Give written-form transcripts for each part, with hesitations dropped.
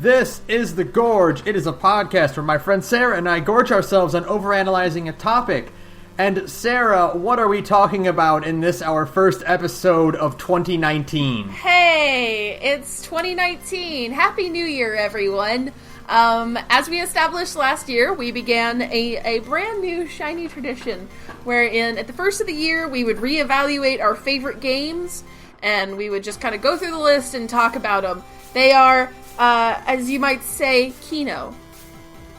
This is The Gorge. It is a podcast where my friend Sara and I gorge ourselves on overanalyzing a topic. And Sara, what are we talking about in this, our first episode of 2019? Hey, it's 2019. Happy New Year, everyone. As we established last year, we began a brand new shiny tradition wherein at the first of the year we would reevaluate our favorite games and we would just kind of go through the list and talk about them. They are, as you might say, Kino.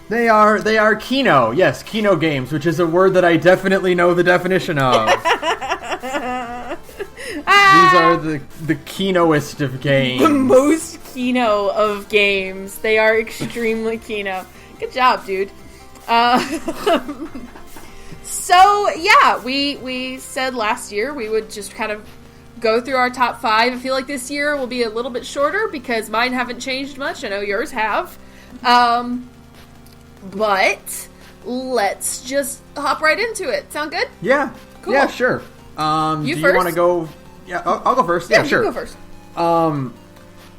They are Kino. Yes, Kino games, which is a word that I definitely know the definition of. These are the Kinoist of games. The most Kino of games. They are extremely Kino. Good job, dude. So, yeah, we said last year we would just kind of go through our top 5. I feel like this year will be a little bit shorter because mine haven't changed much. I know yours have. But let's just hop right into it. Sound good? Yeah. Cool. Yeah, sure. You do first? You want to go? Yeah, I'll go first. Yeah, sure. You go first.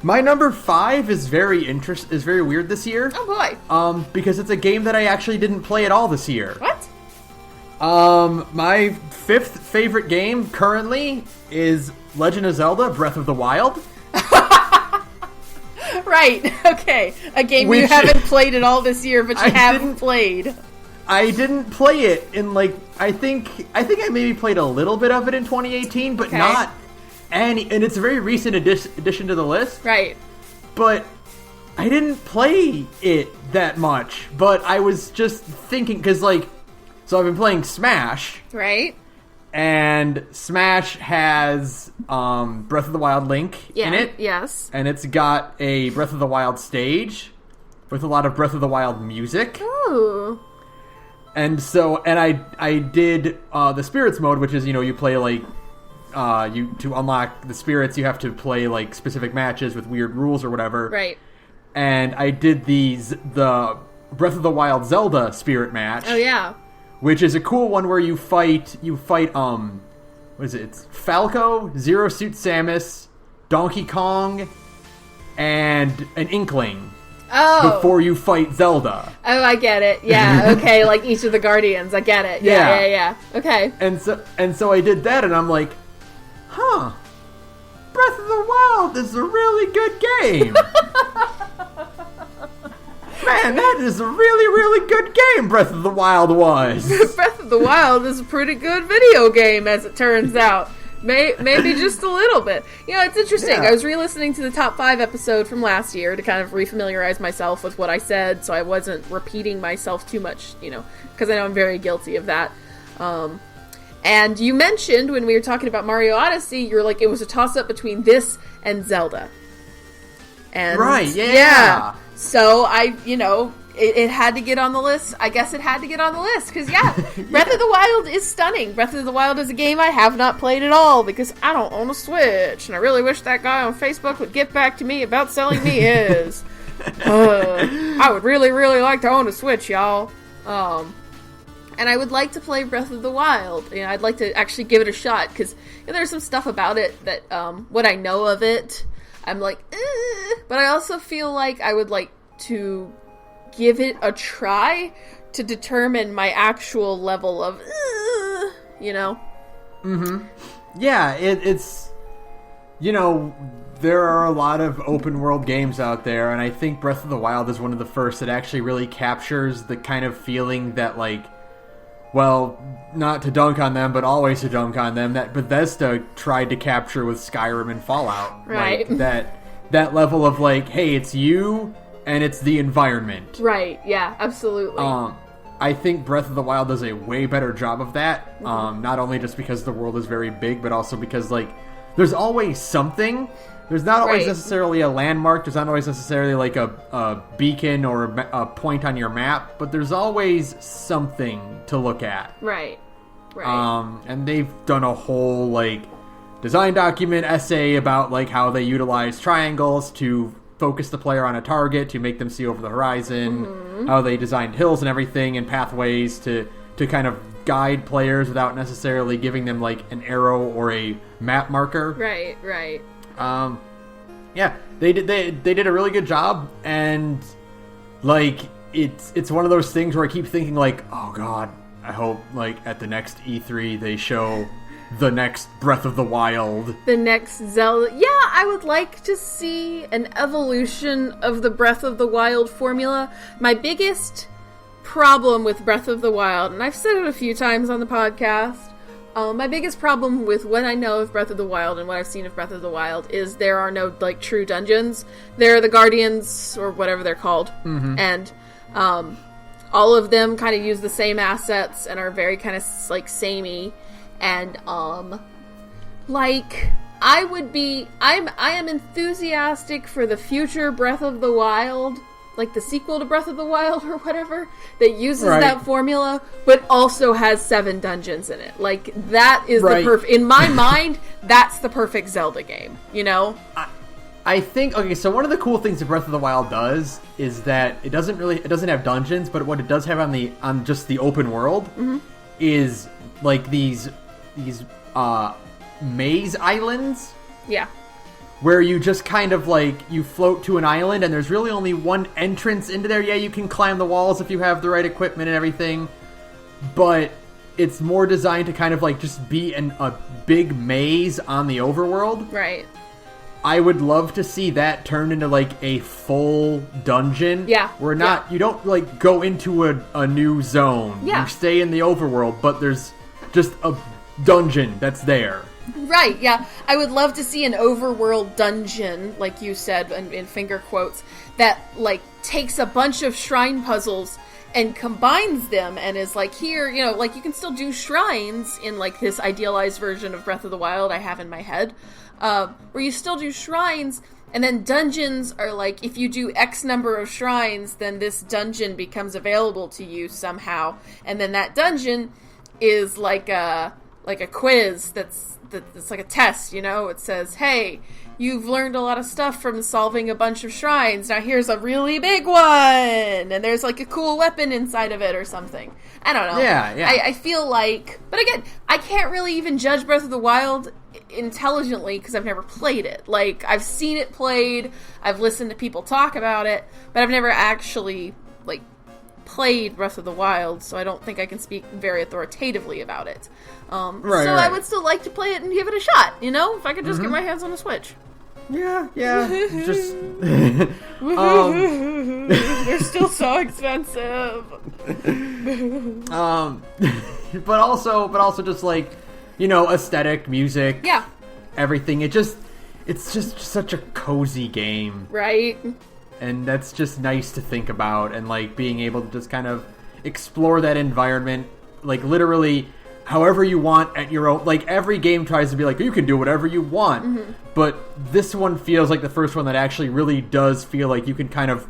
My number 5 is very weird this year. Oh boy. Because it's a game that I actually didn't play at all this year. What? My 5th favorite game currently is Legend of Zelda: Breath of the Wild. Right, okay. A game you haven't played at all this year, but you haven't played. I didn't play it in, I think I maybe played a little bit of it in 2018, but not any, and it's a very recent addition to the list. Right. But I didn't play it that much, but I was just thinking, because, so I've been playing Smash. Right. And Smash has Breath of the Wild Link in it. Yes. And it's got a Breath of the Wild stage with a lot of Breath of the Wild music. Ooh. And so, and I did the Spirits mode, which is, you play, to unlock the Spirits, you have to play, specific matches with weird rules or whatever. Right. And I did the Breath of the Wild Zelda Spirit match. Oh, yeah. Which is a cool one where you fight, what is it? It's Falco, Zero Suit Samus, Donkey Kong, and an Inkling. Oh. Before you fight Zelda. Oh, I get it. Yeah, okay, like each of the Guardians. I get it. Yeah. Okay. And so I did that, and I'm like, huh, Breath of the Wild is a really good game. Man, that is a really, really good game, Breath of the Wild was. Breath of the Wild is a pretty good video game, as it turns out. Maybe just a little bit. It's interesting. Yeah. I was re-listening to the top 5 episode from last year to kind of refamiliarize myself with what I said, so I wasn't repeating myself too much, because I know I'm very guilty of that. And you mentioned, when we were talking about Mario Odyssey, you're like, it was a toss-up between this and Zelda. And right, yeah. So it had to get on the list. I guess it had to get on the list because Breath of the Wild is stunning. Breath of the Wild is a game I have not played at all because I don't own a Switch, and I really wish that guy on Facebook would get back to me about selling me his. I would really, really like to own a Switch, y'all. And I would like to play Breath of the Wild. I'd like to actually give it a shot because there's some stuff about it that what I know of it, I'm like, but I also feel like I would like to give it a try to determine my actual level of, Mm-hmm. Yeah, it's, there are a lot of open world games out there, and I think Breath of the Wild is one of the first that actually really captures the kind of feeling that, well, not to dunk on them, but always to dunk on them, that Bethesda tried to capture with Skyrim and Fallout. Right. That level of, hey, it's you, and it's the environment. Right, yeah, absolutely. I think Breath of the Wild does a way better job of that, not only just because the world is very big, but also because, there's always something. There's not always necessarily a landmark, there's not always necessarily, a beacon or a point on your map, but there's always something to look at. Right. And they've done a whole, design document essay about, how they utilize triangles to focus the player on a target, to make them see over the horizon, how they designed hills and everything, and pathways to kind of guide players without necessarily giving them, an arrow or a map marker. Right. Yeah, they did a really good job, and like it's one of those things where I keep thinking like, oh god, I hope like at the next E3 they show the next Breath of the Wild, the next Zelda. Yeah, I would like to see an evolution of the Breath of the Wild formula. My biggest problem with Breath of the Wild, and I've said it a few times on the podcast, my biggest problem with what I know of Breath of the Wild and what I've seen of Breath of the Wild is there are no, like, true dungeons. There are the Guardians, or whatever they're called, and all of them kind of use the same assets and are very kind of, like, samey, and, like, I am enthusiastic for the future Breath of the Wild, like the sequel to Breath of the Wild or whatever, that uses that formula, but also has 7 dungeons in it. Like, that is the perfect... In my mind, that's the perfect Zelda game, you know? I think... Okay, so one of the cool things that Breath of the Wild does is that it doesn't have dungeons, but what it does have on just the open world is, like, these maze islands. Yeah. Where you just kind of, like, you float to an island, and there's really only one entrance into there. Yeah, you can climb the walls if you have the right equipment and everything, but it's more designed to kind of, like, just be a big maze on the overworld. Right. I would love to see that turned into, like, a full dungeon. Yeah. Where you don't, like, go into a new zone. Yeah. You stay in the overworld, but there's just a dungeon that's there. Right, yeah. I would love to see an overworld dungeon, like you said, in finger quotes, that, like, takes a bunch of shrine puzzles and combines them and is like, here, you know, like, you can still do shrines in, like, this idealized version of Breath of the Wild I have in my head, where you still do shrines, and then dungeons are like, if you do X number of shrines, then this dungeon becomes available to you somehow, and then that dungeon is like a quiz that's like a test, you know? It says, hey, you've learned a lot of stuff from solving a bunch of shrines. Now here's a really big one! And there's, like, a cool weapon inside of it or something. I don't know. Yeah. I feel like... But again, I can't really even judge Breath of the Wild intelligently because I've never played it. Like, I've seen it played, I've listened to people talk about it, but I've never actually, like, played Breath of the Wild, so I don't think I can speak very authoritatively about it. I would still like to play it and give it a shot, you know? If I could just get my hands on a Switch. Yeah. Just... They're still so expensive. But also just, like, you know, aesthetic, music. Yeah. Everything. It's just such a cozy game. Right. And that's just nice to think about, and, like, being able to just kind of explore that environment, like, literally however you want at your own. Like, every game tries to be like, you can do whatever you want, but this one feels like the first one that actually really does feel like you can kind of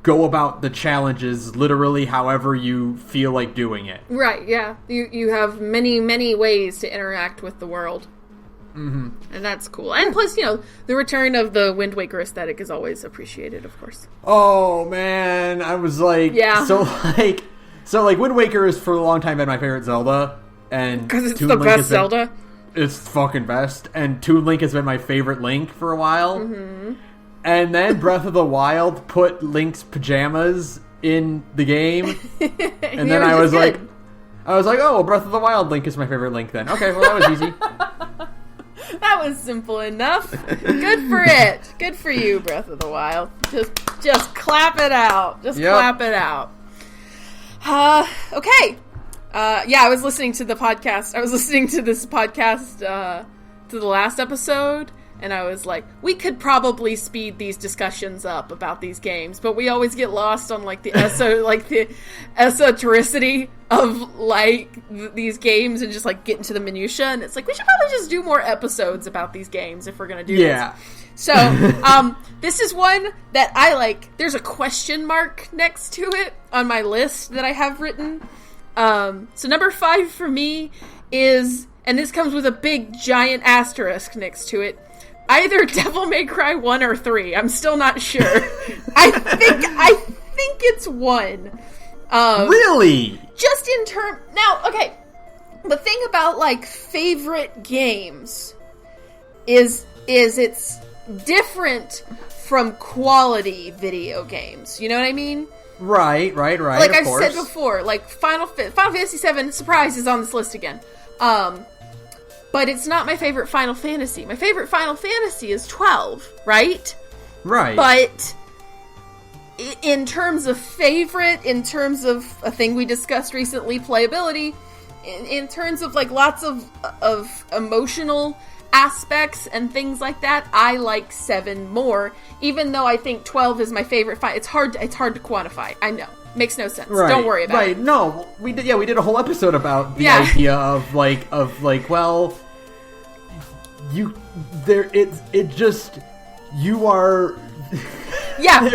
go about the challenges literally however you feel like doing it. Right, yeah. You have many, many ways to interact with the world. And that's cool. And plus, you know, the return of the Wind Waker aesthetic is always appreciated, of course. Oh, man. I was like... Yeah. So, Wind Waker is for a long time been my favorite Zelda. And because it's the best Zelda? It's fucking best. And Toon Link has been my favorite Link for a while. And then Breath of the Wild put Link's pajamas in the game. And then I was like, oh, Breath of the Wild Link is my favorite Link then. Okay, well, that was easy. That was simple enough. Good for it. Good for you, Breath of the Wild. Just clap it out. Clap it out. Okay. I was listening to the podcast. I was listening to this podcast to the last episode, and I was like, we could probably speed these discussions up about these games, but we always get lost on, like, the esotericity of, like, these games and just, like, get into the minutia, and it's like, we should probably just do more episodes about these games if we're gonna do this. So, this is one that I like. There's a question mark next to it on my list that I have written. So number 5 for me is, and this comes with a big giant asterisk next to it, either Devil May Cry 1 or 3. I'm still not sure. I think it's 1. Really? Just in term... Now, okay, the thing about, like, favorite games is it's different from quality video games. You know what I mean? Right. Like of I've course. said before, like Final Fantasy VII, surprise, is on this list again. But it's not my favorite Final Fantasy. My favorite Final Fantasy is 12, right? Right. But in terms of favorite, in terms of a thing we discussed recently, playability, in terms of like lots of emotional aspects and things like that, I like 7 more, even though I think 12 is my favorite. It's hard to quantify. I know. Makes no sense. Right, Don't worry about it. Right, no, we did a whole episode about the idea of well, you are. Yeah,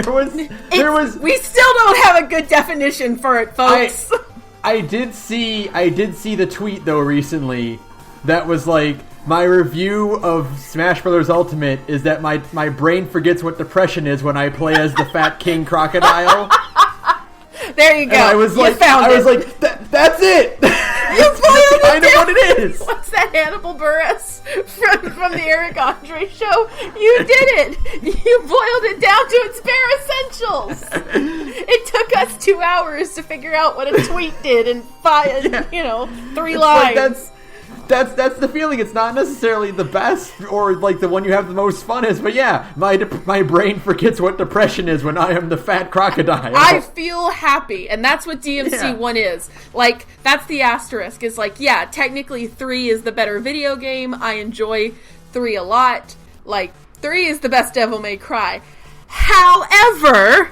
there was. We still don't have a good definition for it, folks. I did see the tweet though recently that was like, my review of Smash Bros. Ultimate is that my brain forgets what depression is when I play as the Fat King Crocodile. There you go. And I was like, that's it. That's kind of what it is. What's that, Hannibal Buress from the Eric Andre show? You did it. You boiled it down to its bare essentials. It took us 2 hours to figure out what a tweet did in 3 lines. Like that's the feeling. It's not necessarily the best or like the one you have the most fun is, but yeah, my brain forgets what depression is when I am the fat crocodile. I feel happy, and that's what DMC 1 is. Like, that's the asterisk. It's like, yeah, technically 3 is the better video game. I enjoy 3 a lot. Like, 3 is the best Devil May Cry. However,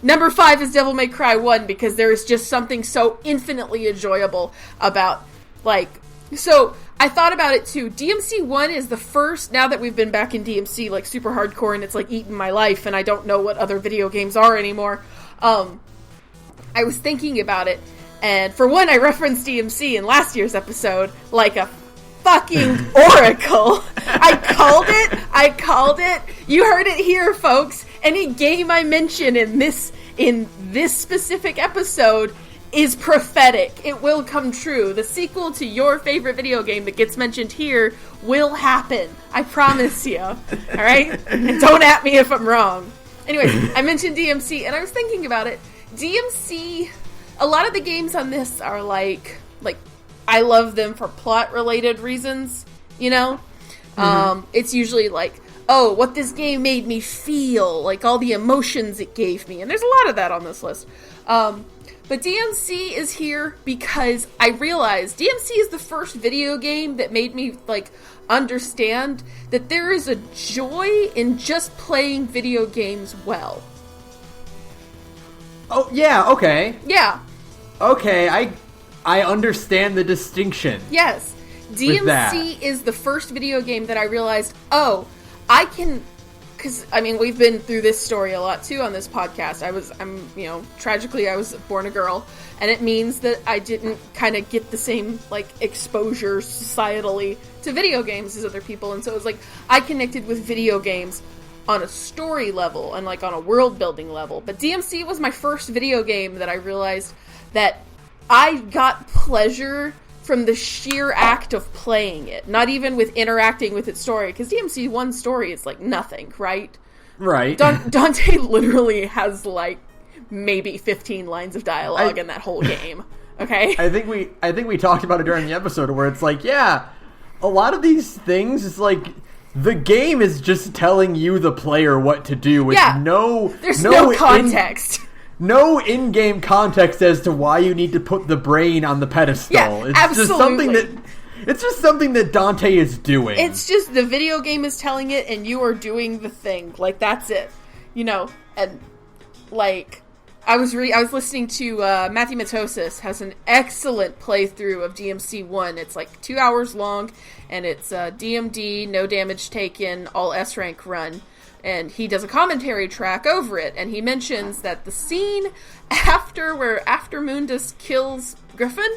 number 5 is Devil May Cry 1 because there is just something so infinitely enjoyable about, like... So, I thought about it too. DMC 1 is the first, now that we've been back in DMC, like, super hardcore, and it's, like, eaten my life, and I don't know what other video games are anymore. I was thinking about it, and for one, I referenced DMC in last year's episode, like a fucking oracle. I called it. You heard it here, folks. Any game I mention in this specific episode is prophetic. It will come true. The sequel to your favorite video game that gets mentioned here will happen. I promise you. Alright? And don't at me if I'm wrong. Anyways, I mentioned DMC, and I was thinking about it. DMC, a lot of the games on this are like I love them for plot-related reasons, you know? Mm-hmm. It's usually like, oh, what this game made me feel, like all the emotions it gave me, and there's a lot of that on this list. But DMC is here because I realized DMC is the first video game that made me, like, understand that there is a joy in just playing video games well. Oh, yeah, okay. Yeah. Okay, I understand the distinction. Yes. DMC is the first video game that I realized, oh, I can... Because, I mean, we've been through this story a lot, too, on this podcast. Tragically, I was born a girl, and it means that I didn't kind of get the same, like, exposure societally to video games as other people, and so it was like, I connected with video games on a story level and, like, on a world-building level. But DMC was my first video game that I realized that I got pleasure from the sheer act of playing it, not even with interacting with its story, because DMC 1's story is, like, nothing, right? Right. Dante literally has, like, maybe 15 lines of dialogue in that whole game, okay? I think we talked about it during the episode where it's like, yeah, a lot of these things, it's like, the game is just telling you, the player, what to do with there's no context. No in-game context as to why you need to put the brain on the pedestal. Yeah, it's absolutely. Just something that Dante is doing. It's just the video game is telling it, and you are doing the thing. Like, that's it. You know, and like I was listening to Matthew Matosis has an excellent playthrough of DMC 1. It's like 2 hours long, and it's DMD, no damage taken, all S rank run. And he does a commentary track over it, and he mentions that the scene after Mundus kills Griffin,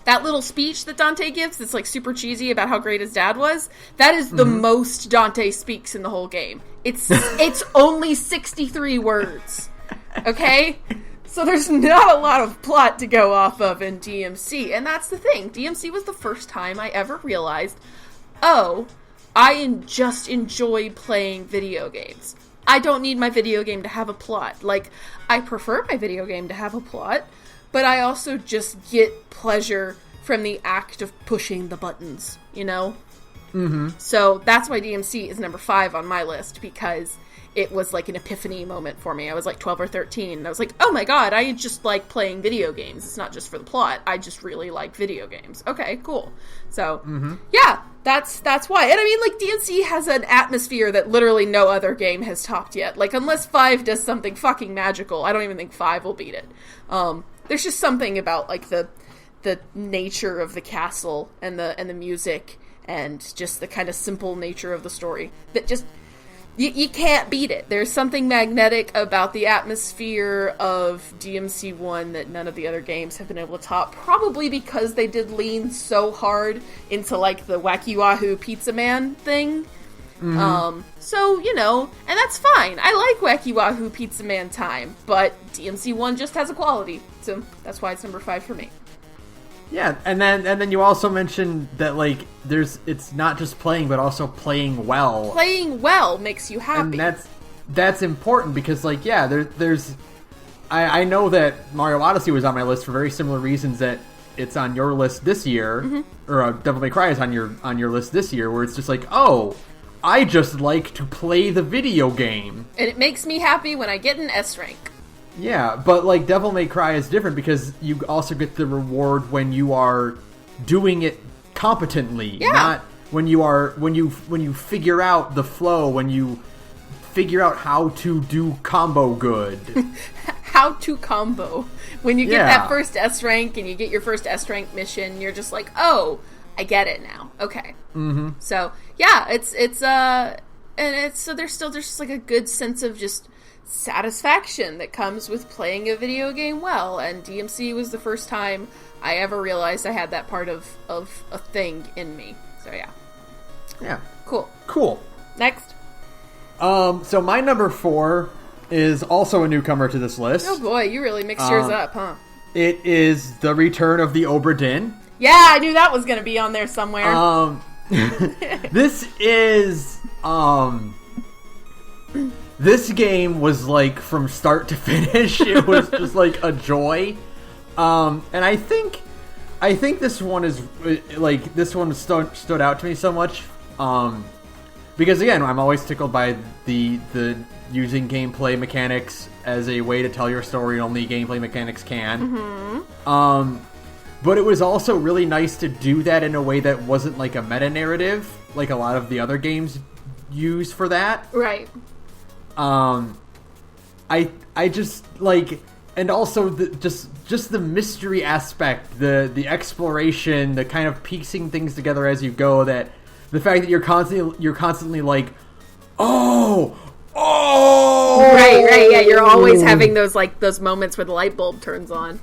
that little speech that Dante gives that's, like, super cheesy about how great his dad was, that is the most Dante speaks in the whole game. It's only 63 words. Okay? So there's not a lot of plot to go off of in DMC, and that's the thing. DMC was the first time I ever realized, oh, just enjoy playing video games. I don't need my video game to have a plot. Like, I prefer my video game to have a plot, but I also just get pleasure from the act of pushing the buttons, you know? Mm-hmm. So that's why DMC is number 5 on my list, because it was like an epiphany moment for me. I was like 12 or 13, and I was like, oh my god, I just like playing video games. It's not just for the plot. I just really like video games. Okay, cool. So, yeah, that's why. And I mean, like, DMC has an atmosphere that literally no other game has topped yet. Like, unless 5 does something fucking magical, I don't even think 5 will beat it. There's just something about, like, the nature of the castle and the music and just the kind of simple nature of the story that just... You can't beat it. There's something magnetic about the atmosphere of DMC1 that none of the other games have been able to top, probably because they did lean so hard into, like, the Wacky Wahoo Pizza Man thing. So, you know, and that's fine. I like Wacky Wahoo Pizza Man time, but DMC1 just has a quality, so that's why it's number 5 for me. Yeah, and then you also mentioned that, like, it's not just playing, but also playing well. Playing well makes you happy. And that's important because, like, yeah, there's I know that Mario Odyssey was on my list for very similar reasons that it's on your list this year, or Devil May Cry is on your list this year, where it's just like, oh, I just like to play the video game. And it makes me happy when I get an S rank. Yeah, but, like, Devil May Cry is different because you also get the reward when you are doing it competently. Yeah. Not when you figure out the flow, when you figure out how to do combo good. How to combo. When you get that first S rank and you get your first S rank mission, you're just like, oh, I get it now. Okay. Mm-hmm. So, yeah, so there's still just, like, a good sense of just satisfaction that comes with playing a video game well, and DMC was the first time I ever realized I had that part of a thing in me. So yeah. Cool. Next. So my number 4 is also a newcomer to this list. Oh boy, you really mixed yours up, huh? It is The Return of the Obra Dinn. Yeah, I knew that was gonna be on there somewhere. This is this game was, like, from start to finish, it was just, like, a joy. And I think this one is, like, this one stood out to me so much. Because, again, I'm always tickled by the using gameplay mechanics as a way to tell your story, and only gameplay mechanics can. But it was also really nice to do that in a way that wasn't, like, a meta-narrative, like a lot of the other games use for that. Right. I just, like, and also just the mystery aspect, the exploration, the kind of piecing things together as you go, that the fact that you're constantly like, oh, right, yeah, you're always having those moments where the light bulb turns on.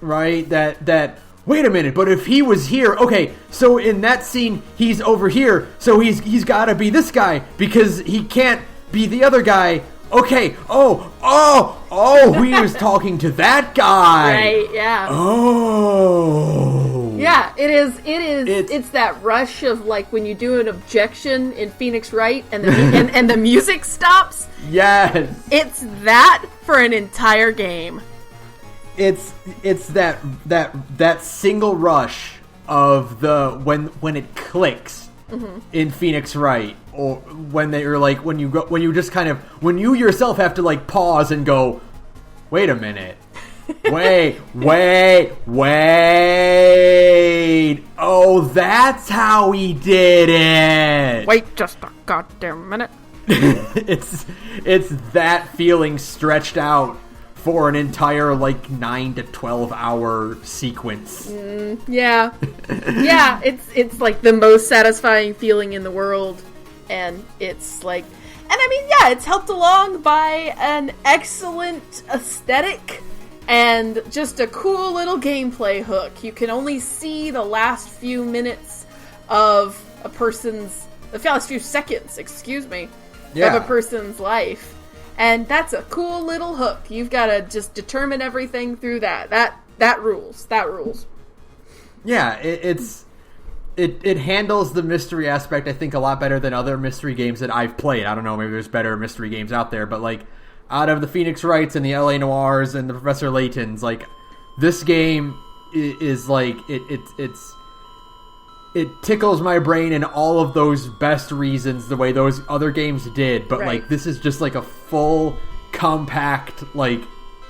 Right, that wait a minute, but if he was here, okay, so in that scene he's over here, so he's got to be this guy because he can't be the other guy. Okay, he was talking to that guy. Right, yeah. Oh. Yeah, it is. It's that rush of, like, when you do an objection in Phoenix Wright and the music stops. Yes. It's that for an entire game. It's that single rush of the when it clicks in Phoenix Wright, or when they are like when you yourself have to, like, pause and go, wait a minute, wait, oh, that's how he did it. Wait just a goddamn minute. it's that feeling stretched out for an entire, like, 9 to 12 hour sequence. Yeah. Yeah, it's like the most satisfying feeling in the world. And it's like, and I mean, yeah, it's helped along by an excellent aesthetic and just a cool little gameplay hook. You can only see the last few minutes of the last few seconds, of a person's life. And that's a cool little hook. You've got to just determine everything through that. That rules. That rules. Yeah, it's it handles the mystery aspect, I think, a lot better than other mystery games that I've played. I don't know, maybe there's better mystery games out there, but like out of the Phoenix Wrights and the LA Noirs and the Professor Laytons, like this game is like it tickles my brain in all of those best reasons the way those other games did, but like this is just like a full compact like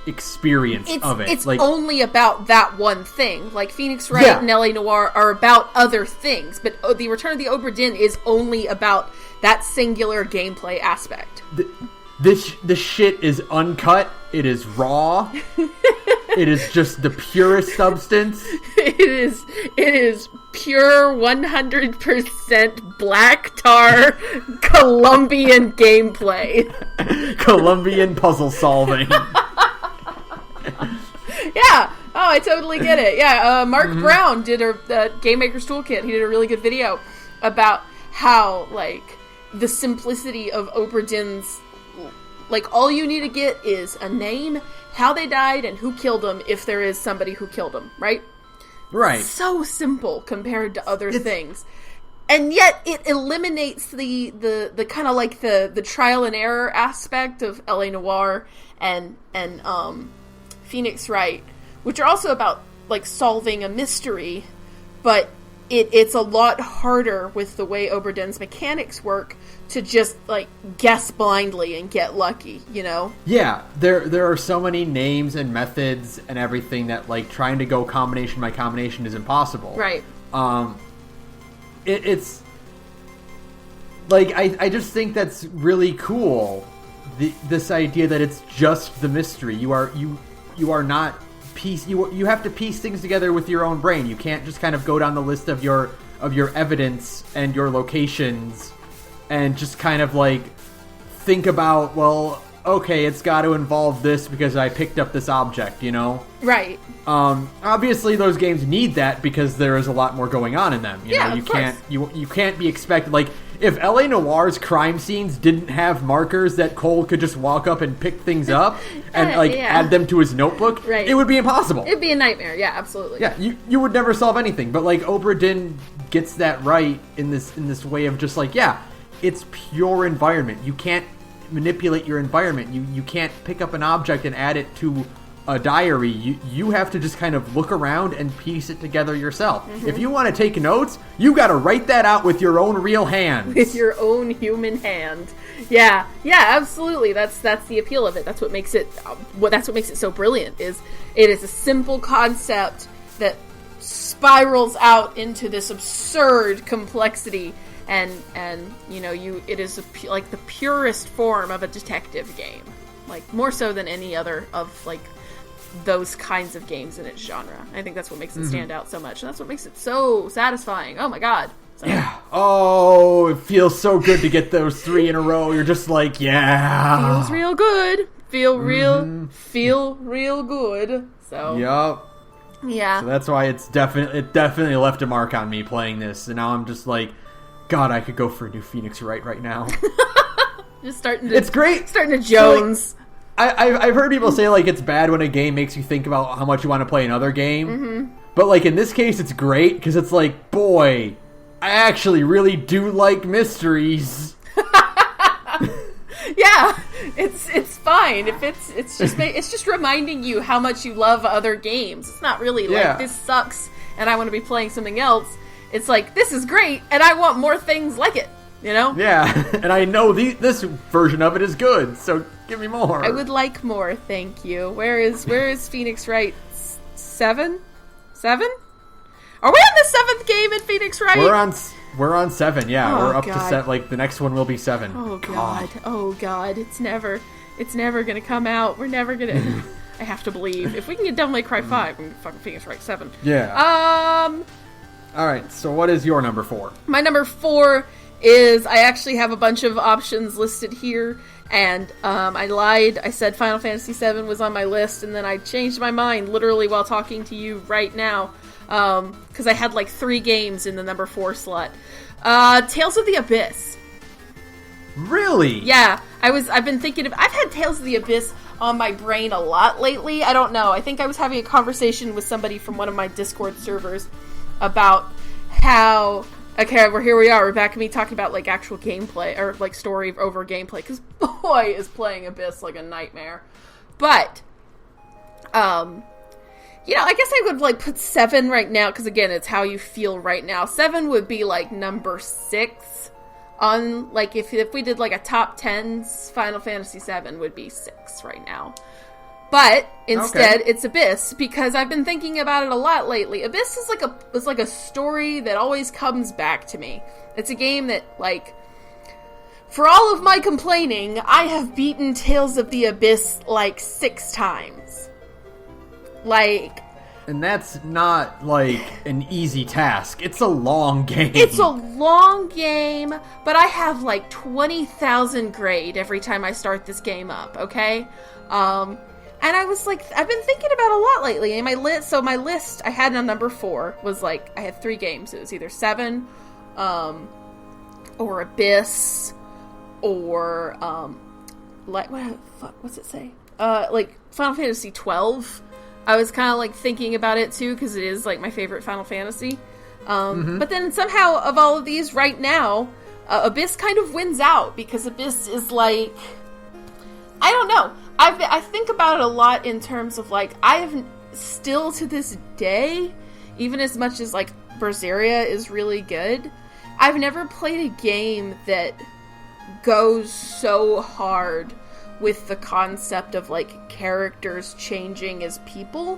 experience of it. It's like only about that one thing. Like Phoenix Wright and LA Noire are about other things, but the Return of the Obra Dinn is only about that singular gameplay aspect. This shit is uncut. It is raw. It is just the purest substance. It is pure 100% black tar Colombian gameplay. Colombian puzzle solving. Yeah. Oh, I totally get it. Yeah. Mark Brown did a Game Maker's Toolkit. He did a really good video about how like the simplicity of Obra Dinn's, like all you need to get is a name, how they died, and who killed them if there is somebody who killed them, right? Right. So simple compared to other things. And yet it eliminates the kind of like the trial and error aspect of LA Noire and Phoenix Wright, which are also about like solving a mystery, but it's a lot harder with the way Obra Dinn's mechanics work to just like guess blindly and get lucky, you know? Yeah, there are so many names and methods and everything that like trying to go combination by combination is impossible. Right. It's like I just think that's really cool. This idea that it's just the mystery. You are not you have to piece things together with your own brain. You can't just kind of go down the list of your evidence and your locations and just kind of like think about, well, okay, it's got to involve this because I picked up this object, you know? Right. Obviously those games need that because there is a lot more going on in them. You know, you can't be expected, like, if LA Noire's crime scenes didn't have markers that Cole could just walk up and pick things up and add them to his notebook, it would be impossible. It'd be a nightmare. Yeah, absolutely. Yeah, you would never solve anything. But like Obra Dinn gets that right in this way of just like, yeah, it's pure environment. You can't manipulate your environment. You can't pick up an object and add it to a diary. You have to just kind of look around and piece it together yourself. Mm-hmm. If you want to take notes, you got to write that out with your own real hands. With your own human hand. Yeah, absolutely. That's the appeal of it. That's what makes it. That's what makes it so brilliant. It is a simple concept that spirals out into this absurd complexity, and you know it is like the purest form of a detective game, like more so than any other of like those kinds of games in its genre. I think that's what makes it stand out so much, and that's what makes it so satisfying. Oh my god. So. Yeah. Oh, it feels so good to get those 3 in a row. You're just like, yeah. Feels real good. Feel real good. So. Yup. Yeah. So that's why it definitely left a mark on me playing this, and now I'm just like, God, I could go for a new Phoenix right now. Just starting to. It's great. Starting to Jones. So, like, I've heard people say like it's bad when a game makes you think about how much you want to play another game. Mm-hmm. But like in this case, it's great because it's like, boy, I actually really do like mysteries. Yeah, it's fine. If it's just reminding you how much you love other games. It's not really like this sucks and I want to be playing something else. It's like, this is great and I want more things like it. You know? Yeah, and I know this version of it is good, so give me more. I would like more, thank you. Where is Phoenix Wright? 7? 7? Are we on the 7th game in Phoenix Wright? We're on 7, yeah. Oh, we're up God. to 7, like the next one will be 7. Oh God. Oh God. It's never gonna come out. We're never gonna I have to believe. If we can get Devil May Cry 5, we can get fucking Phoenix Wright 7. Yeah. Alright, so what is your number 4? My number 4 is, I actually have a bunch of options listed here, and I lied. I said Final Fantasy VII was on my list, and then I changed my mind literally while talking to you right now, because I had like 3 games in the number 4 slot. Tales of the Abyss. Really? Yeah, I've been thinking I've had Tales of the Abyss on my brain a lot lately. I don't know. I think I was having a conversation with somebody from one of my Discord servers about how... Okay, here we are. We're back at me talking about, like, actual gameplay, or, like, story over gameplay, because boy, is playing Abyss like a nightmare. But, you know, I guess I would, like, put 7 right now, because, again, it's how you feel right now. 7 would be, like, number 6 on, like, if we did, like, a top 10s, Final Fantasy 7 would be 6 right now. But instead, it's Abyss, because I've been thinking about it a lot lately. Abyss is like a story that always comes back to me. It's a game that, like, for all of my complaining, I have beaten Tales of the Abyss, like, 6 times. Like... And that's not, like, an easy task. It's a long game. It's a long game, but I have, like, 20,000 grade every time I start this game up, okay? And I was like, I've been thinking about it a lot lately. And my list I had on number 4 was like, I had 3 games. It was either 7, or Abyss, or, like, what's it say? Like, Final Fantasy 12. I was kind of, like, thinking about it, too, because it is, like, my favorite Final Fantasy. But then somehow, of all of these right now, Abyss kind of wins out, because Abyss is, like, I don't know. I think about it a lot in terms of, like, I have still to this day, even as much as, like, Berseria is really good, I've never played a game that goes so hard with the concept of, like, characters changing as people.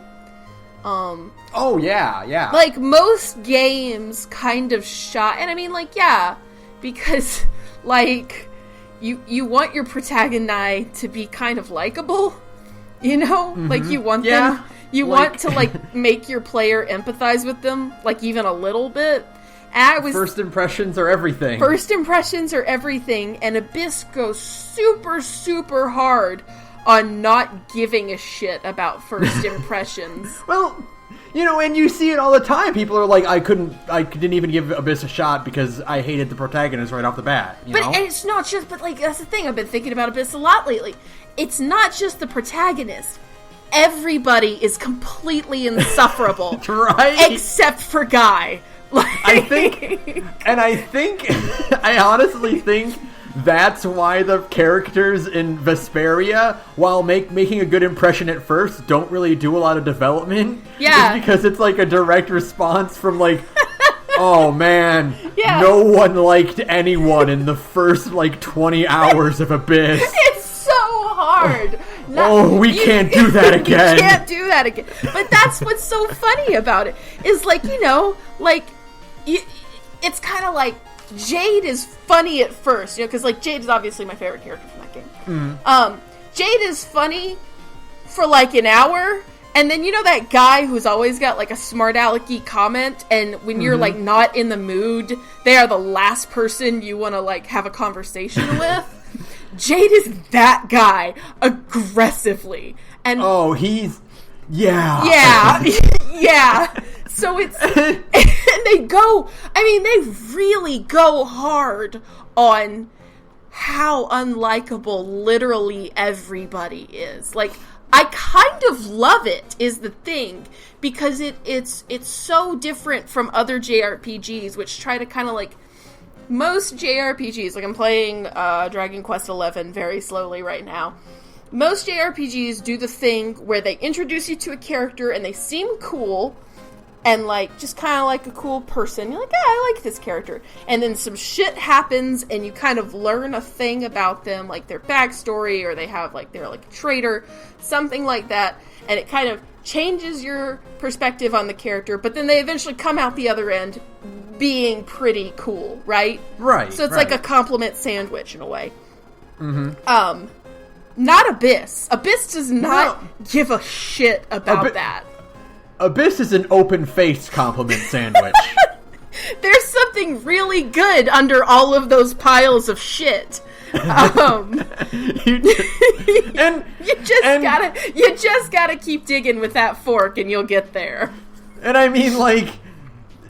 Oh, yeah. Like, most games kind of and I mean, like, yeah, because, like... You want your protagonist to be kind of likable, you know? Mm-hmm. Like, you want them... You want to, like, make your player empathize with them, like, even a little bit. And First impressions are everything. First impressions are everything, and Abyss goes super, super hard on not giving a shit about first impressions. Well... You know, and you see it all the time. People are like, I didn't even give Abyss a shot because I hated the protagonist right off the bat. You know? It's not just, but, like, that's the thing. I've been thinking about Abyss a lot lately. It's not just the protagonist. Everybody is completely insufferable. Right? Except for Guy. Like... I honestly think that's why the characters in Vesperia, while making a good impression at first, don't really do a lot of development. Yeah. It's because it's like a direct response from, like, oh man, yeah. No one liked anyone in the first, like, 20 hours of Abyss. It's so hard. We can't do that again. You can't do that again. But that's what's so funny about it, is, like, you know, like, it's kind of like, Jade is funny at first, you know, because, like, Jade is obviously my favorite character from that game. Mm. Jade is funny for, like, an hour, and then, you know, that guy who's always got, like, a smart alecky comment, and when you're, like, not in the mood, they are the last person you want to, like, have a conversation with. Jade is that guy, aggressively. And he's... Yeah. Yeah. Yeah. So it's... And they really go hard on how unlikable literally everybody is. Like, I kind of love it, is the thing, because it's so different from other JRPGs, which try to kind of, like... Most JRPGs, like, I'm playing Dragon Quest XI very slowly right now. Most JRPGs do the thing where they introduce you to a character and they seem cool and, like, just kind of like a cool person. You're like, yeah, I like this character. And then some shit happens and you kind of learn a thing about them, like their backstory, or they have, like, they're, like, a traitor, something like that. And it kind of changes your perspective on the character, but then they eventually come out the other end being pretty cool, right? Right. So it's like a compliment sandwich in a way. Mm-hmm. Not Abyss. Abyss does not give a shit about that. Abyss is an open-faced compliment sandwich. There's something really good under all of those piles of shit. You just gotta keep digging with that fork and you'll get there. And I mean, like,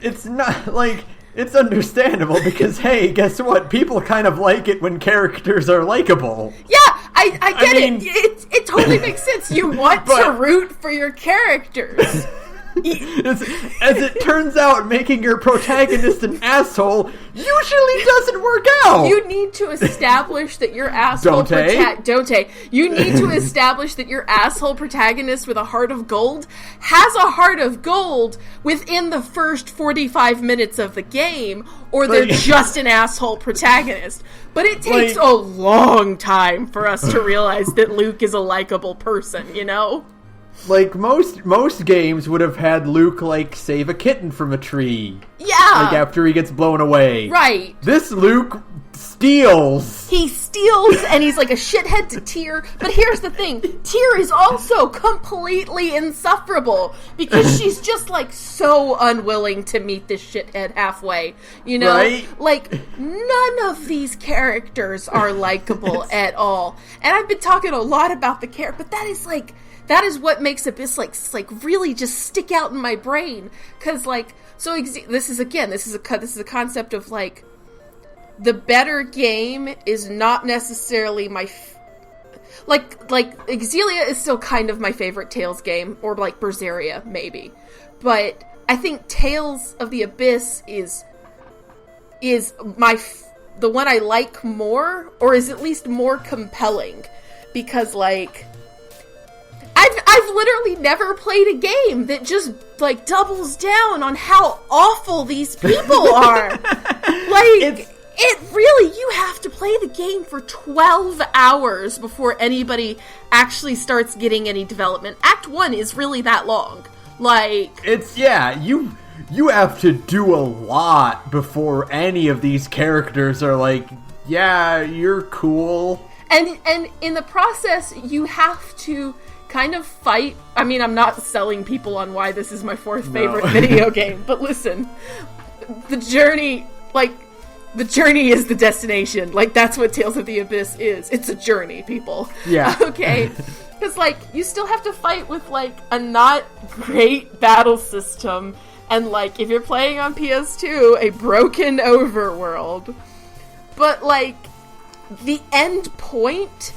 it's not, like, it's understandable because, hey, guess what? People kind of like it when characters are likable. Yeah, I get it. It totally makes sense. You want to root for your characters. As it turns out, making your protagonist an asshole usually doesn't work out. You need to establish that your asshole You need to establish that your asshole protagonist with a heart of gold has a heart of gold within the first 45 minutes of the game, or they're just an asshole protagonist. But it takes a long time for us to realize that Luke is a likable person, you know? Like, most games would have had Luke, like, save a kitten from a tree. Yeah! Like, after he gets blown away. Right. This Luke steals. He steals, and he's like a shithead to Tyr. But here's the thing. Tyr is also completely insufferable, because she's just, like, so unwilling to meet this shithead halfway. You know? Right? Like, none of these characters are likable at all. And I've been talking a lot about the character, but that is what makes Abyss like really just stick out in my brain, because like this is a concept of like the better game is not necessarily my like Exelia is still kind of my favorite Tales game, or like Berseria maybe, but I think Tales of the Abyss is the one I like more, or is at least more compelling, because like I've literally never played a game that just, like, doubles down on how awful these people are. Like, you have to play the game for 12 hours before anybody actually starts getting any development. Act 1 is really that long. Like... You have to do a lot before any of these characters are like, yeah, you're cool. And in the process, you have to... kind of fight. I mean, I'm not selling people on why this is my fourth favorite video game, but listen, the journey is the destination. Like, that's what Tales of the Abyss is. It's a journey, people. Yeah. Okay? Because, like, you still have to fight with, like, a not great battle system, and, like, if you're playing on PS2, a broken overworld. But, like, the end point...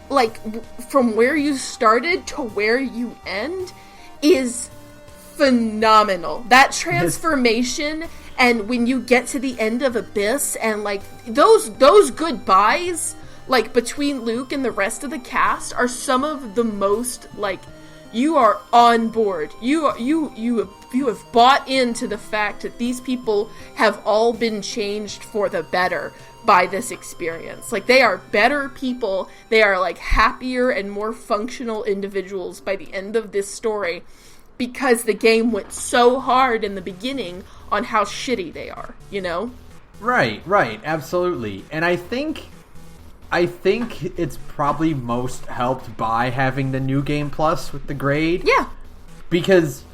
like, from where you started to where you end is phenomenal. That transformation, and when you get to the end of Abyss, and, like, those goodbyes, like, between Luke and the rest of the cast are some of the most, like, you are on board. You have bought into the fact that these people have all been changed for the better by this experience. Like, they are better people. They are, like, happier and more functional individuals by the end of this story, because the game went so hard in the beginning on how shitty they are, you know? Right, absolutely. And I think it's probably most helped by having the New Game Plus with the grade. Yeah. Because...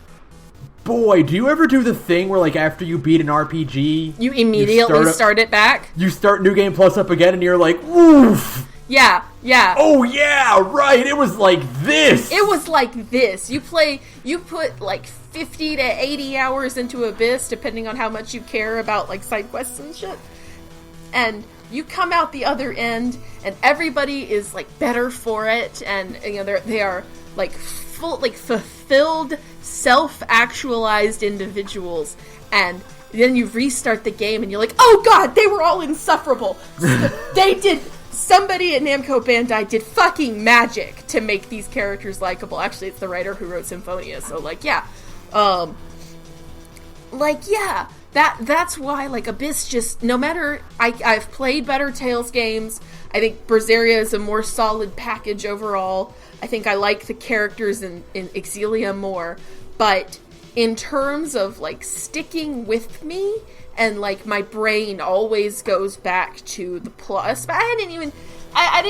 boy, do you ever do the thing where, like, after you beat an RPG... you immediately start it back? You start New Game Plus up again, and you're like, oof! Yeah. Oh, yeah, right, it was like this! It was like this. You put, like, 50 to 80 hours into Abyss, depending on how much you care about, like, side quests and shit. And you come out the other end, and everybody is, like, better for it, and, you know, they are, like, fulfilled, self-actualized individuals, and then you restart the game and you're like, oh god, they were all insufferable. Somebody at Namco Bandai did fucking magic to make these characters likable. Actually, it's the writer who wrote Symphonia, so, like, yeah. That's why, like, Abyss just, no matter, I've played better Tales games. I think Berseria is a more solid package overall. I think I like the characters in Exelia more, but in terms of, like, sticking with me, and, like, my brain always goes back to the plus. But I didn't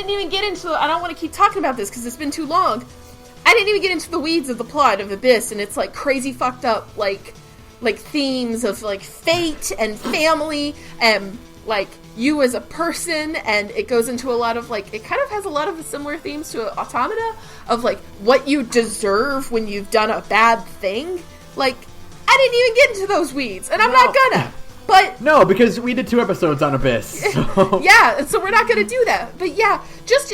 even get into, I don't want to keep talking about this because it's been too long. I didn't even get into the weeds of the plot of Abyss, and it's, like, crazy fucked up, like themes of, like, fate and family, and, like, you as a person, and it goes into a lot of, like, it kind of has a lot of the similar themes to Automata, of, like, what you deserve when you've done a bad thing. Like, I didn't even get into those weeds, and I'm not gonna. But no, because we did 2 episodes on Abyss. So. Yeah, so we're not gonna do that. But yeah, just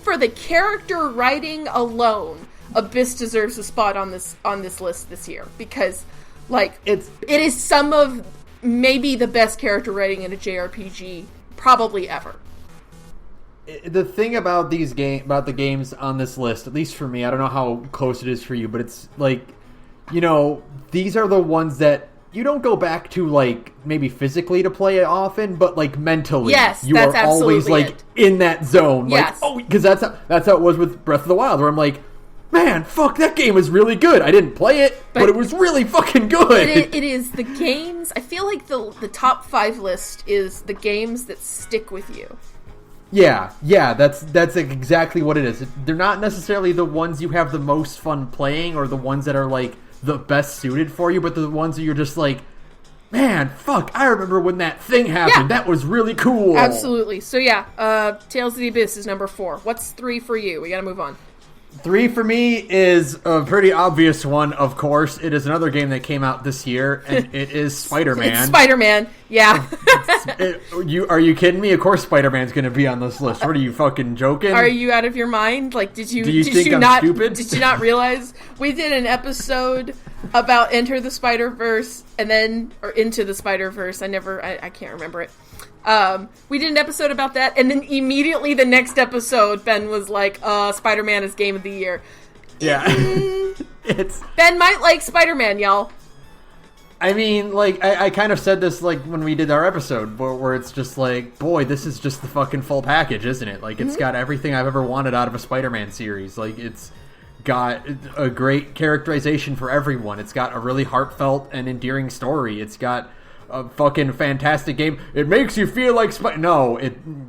for the character writing alone, Abyss deserves a spot on this list this year because, like, it is some of maybe the best character writing in a JRPG probably ever. The thing about the games on this list, at least for me, I don't know how close it is for you, but it's like, you know, these are the ones that you don't go back to, like, maybe physically to play it often, but, like, mentally. Yes, you that's are always, absolutely like, in that zone. Yes. Like, because that's how it was with Breath of the Wild, where I'm like, man, fuck, that game was really good. I didn't play it, but it was really fucking good. It is the games. I feel like the top 5 list is the games that stick with you. Yeah, that's exactly what it is. They're not necessarily the ones you have the most fun playing or the ones that are, like, the best suited for you, but the ones that you're just like, man, fuck, I remember when that thing happened. Yeah. That was really cool. Absolutely. So yeah, Tales of the Abyss is number 4. What's 3 for you? We gotta move on. 3 for me is a pretty obvious one, of course. It is another game that came out this year, and it is Spider-Man. It's Spider-Man, yeah. Are you kidding me? Of course Spider-Man's going to be on this list. What, are you fucking joking? Are you out of your mind? Like, did you think I'm not stupid? Did you not realize we did an episode about Enter the Spider-Verse or Into the Spider-Verse? I can't remember it. We did an episode about that, and then immediately the next episode, Ben was like, Spider-Man is Game of the Year. Yeah. Ben might like Spider-Man, y'all. I mean, like, I kind of said this, like, when we did our episode, where it's just like, boy, this is just the fucking full package, isn't it? Like, it's got everything I've ever wanted out of a Spider-Man series. Like, it's got a great characterization for everyone. It's got a really heartfelt and endearing story. It's got a fucking fantastic game. It makes you feel like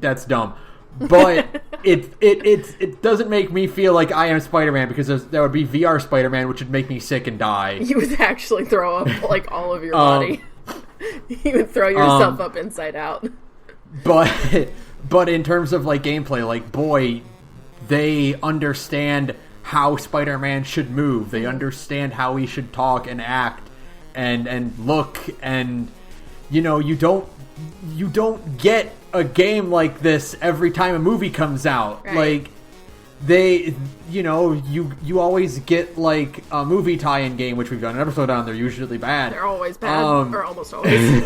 that's dumb. But it doesn't make me feel like I am Spider-Man, because that would be VR Spider-Man, which would make me sick and die. You would actually throw up, like, all of your body. You would throw yourself up inside out. But in terms of, like, gameplay, like, boy, they understand how Spider-Man should move. They understand how he should talk and act and look, and you know, you don't get a game like this every time a movie comes out. Right. Like, they, you know, you always get, like, a movie tie-in game, which we've done an episode on. They're usually bad. They're always bad, or almost always.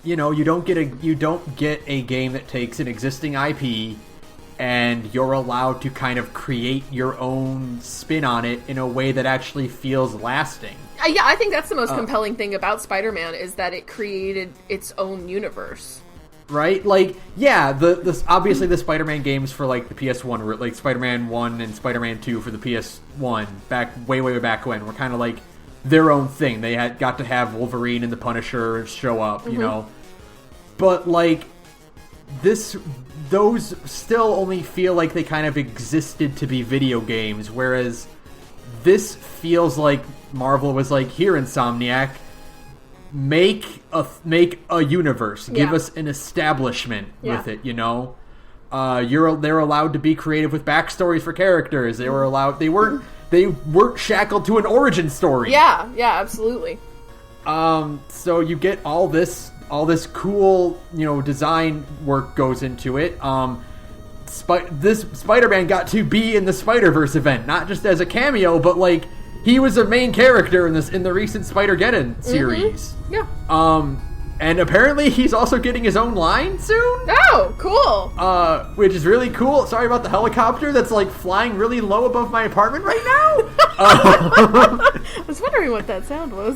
You know, you don't get a game that takes an existing IP and you're allowed to kind of create your own spin on it in a way that actually feels lasting. Yeah, I think that's the most compelling thing about Spider-Man, is that it created its own universe. Right? Like, yeah, obviously the Spider-Man games for, like, the PS1, like Spider-Man 1 and Spider-Man 2 for the PS1, way back when, were kind of like their own thing. They got to have Wolverine and the Punisher show up, you know. But, like, those still only feel like they kind of existed to be video games, whereas this feels like Marvel was like, here, Insomniac, make a universe, give us an establishment with it, you know. They're allowed to be creative with backstories for characters. They weren't shackled to an origin story. Yeah, absolutely. So you get all this cool, you know, design work goes into it. This Spider-Man got to be in the Spider-Verse event, not just as a cameo, but, like, he was a main character in the recent Spider-Geddon series. Yeah. And apparently he's also getting his own line soon. Oh, cool. Which is really cool. Sorry about the helicopter that's, like, flying really low above my apartment right now. I was wondering what that sound was.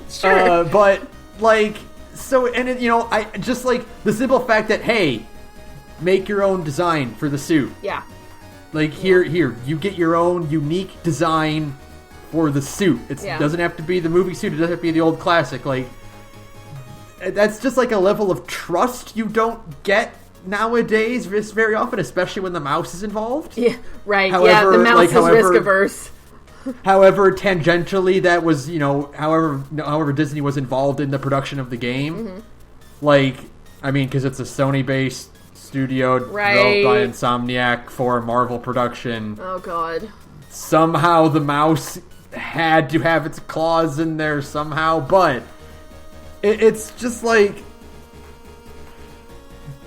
Sure. But, like, so, and it, you know, I just, like, the simple fact that, hey, make your own design for the suit. Yeah. Like, here, you get your own unique design for the suit. It doesn't have to be the movie suit. It doesn't have to be the old classic. Like, that's just, like, a level of trust you don't get nowadays very often, especially when the mouse is involved. Yeah, right. The mouse is risk-averse. However, tangentially, that was, you know, however Disney was involved in the production of the game. Like, I mean, because it's a Sony-based studio built by Insomniac for Marvel production. Oh, God. Somehow the mouse had to have its claws in there somehow, but it's just like,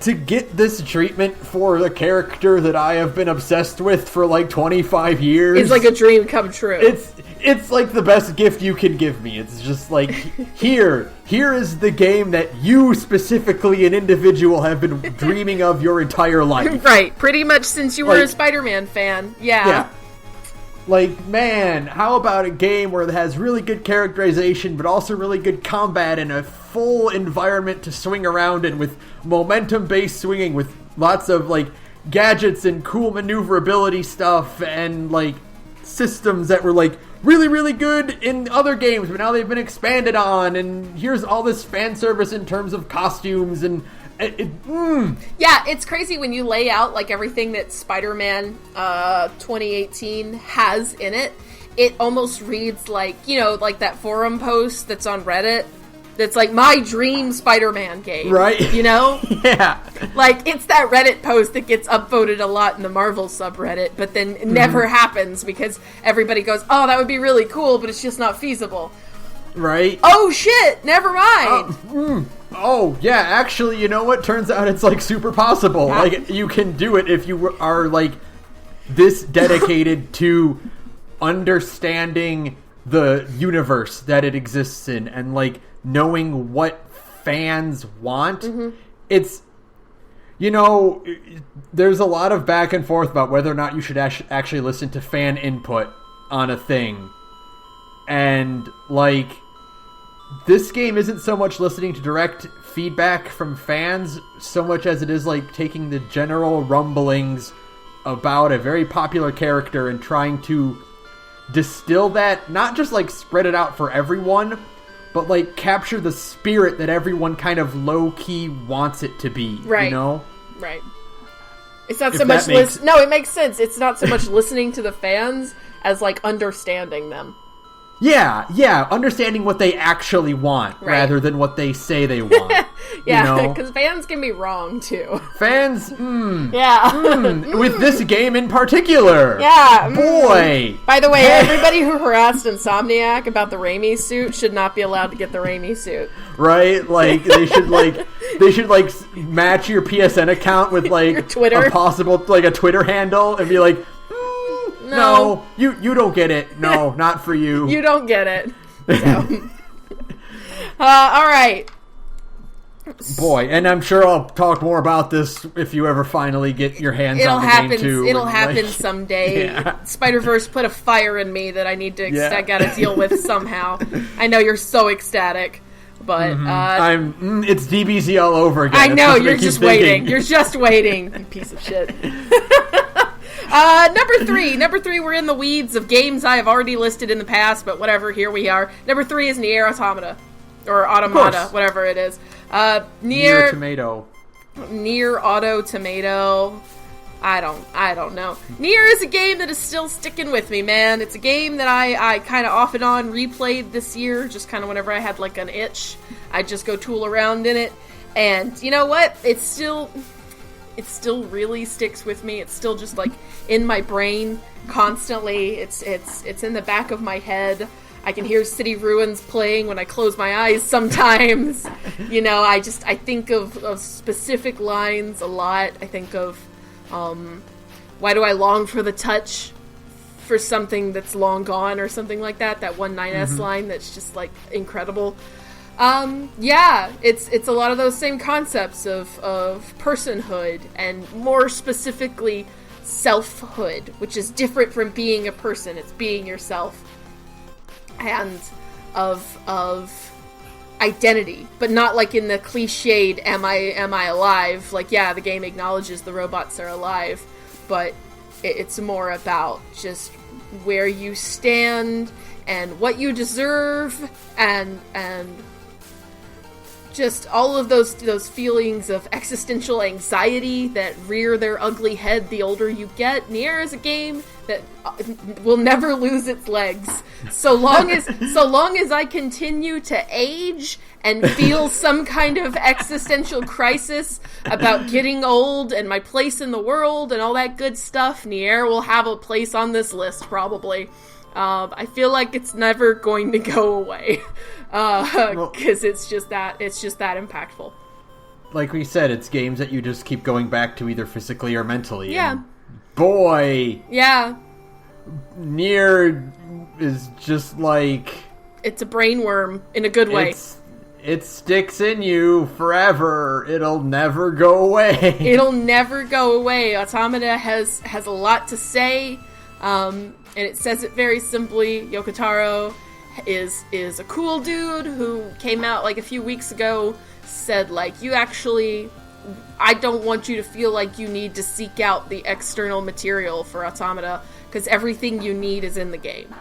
to get this treatment for the character that I have been obsessed with for like 25 years. It's like a dream come true. It's like the best gift you can give me. It's just like, here is the game that you specifically, an individual, have been dreaming of your entire life. Right, pretty much since you were a Spider-Man fan. Yeah. Like, man, how about a game where it has really good characterization, but also really good combat and a full environment to swing around in with momentum-based swinging with lots of, like, gadgets and cool maneuverability stuff and, like, systems that were, like, really, really good in other games, but now they've been expanded on, and here's all this fan service in terms of costumes and... Yeah, it's crazy when you lay out like everything that Spider-Man 2018 has in it. It almost reads like, you know, like that forum post that's on Reddit that's like my dream Spider-Man game. Right. You know? Yeah. Like, it's that Reddit post that gets upvoted a lot in the Marvel subreddit, but then it never happens because everybody goes, oh, that would be really cool, but it's just not feasible. Right. Oh, shit! Never mind! Oh, yeah, actually, you know what? Turns out it's, like, super possible. Yeah. Like, you can do it if you are, like, this dedicated to understanding the universe that it exists in and, like, knowing what fans want. It's, you know, there's a lot of back and forth about whether or not you should actually listen to fan input on a thing. And, like... This game isn't so much listening to direct feedback from fans so much as it is like taking the general rumblings about a very popular character and trying to distill that, not just like spread it out for everyone, but like capture the spirit that everyone kind of low-key wants it to be, right. You know? Right. It's not so much... No, it makes sense. It's not so much listening to the fans as like understanding them. Yeah, understanding what they actually want rather than what they say they want. Yeah, because fans can be wrong, too. Fans, Yeah. With this game in particular. Yeah. Boy. By the way, everybody who harassed Insomniac about the Raimi suit should not be allowed to get the Raimi suit. Right? Like, they should match your PSN account with, like, your Twitter. A possible, like, a Twitter handle and be like, no, you don't get it. No, not for you. You don't get it. So. All right. Boy, and I'm sure I'll talk more about this if you ever finally get your hands on the game too. It'll happen someday. Yeah. Spider-Verse put a fire in me that I need to. I gotta deal with somehow. I know you're so ecstatic, but it's DBZ all over again. I know you're just waiting. You're just waiting, you piece of shit. Number three, we're in the weeds of games I have already listed in the past, but whatever, here we are. Number 3 is Nier Automata. Or Automata, whatever it is. Nier Tomato. Nier Auto Tomato. I don't know. Nier is a game that is still sticking with me, man. It's a game that I kind of off and on replayed this year, just kind of whenever I had like an itch. I'd just go tool around in it. And you know what? It still really sticks with me. It's still just like in my brain constantly. It's in the back of my head. I can hear City Ruins playing when I close my eyes sometimes. You know, I think of specific lines a lot. I think of why do I long for the touch for something that's long gone or something like that. That 9S line that's just like incredible. Yeah, it's a lot of those same concepts of personhood and more specifically selfhood, which is different from being a person. It's being yourself, and of identity, but not like in the cliched am I alive? Like, yeah, the game acknowledges the robots are alive, but it's more about just where you stand and what you deserve and just all of those feelings of existential anxiety that rear their ugly head the older you get. Nier is a game that will never lose its legs. So long as I continue to age and feel some kind of existential crisis about getting old and my place in the world and all that good stuff, Nier will have a place on this list probably. I feel like it's never going to go away because it's just that impactful. like we said, it's games that you just keep going back to either physically or mentally. Yeah. And boy. Yeah. Nier is just like... It's a brainworm in a good way. It sticks in you forever. It'll never go away. It'll never go away. Automata has a lot to say, and it says it very simply. Yoko Taro is a cool dude who came out like a few weeks ago, said like, I don't want you to feel like you need to seek out the external material for Automata, because everything you need is in the game.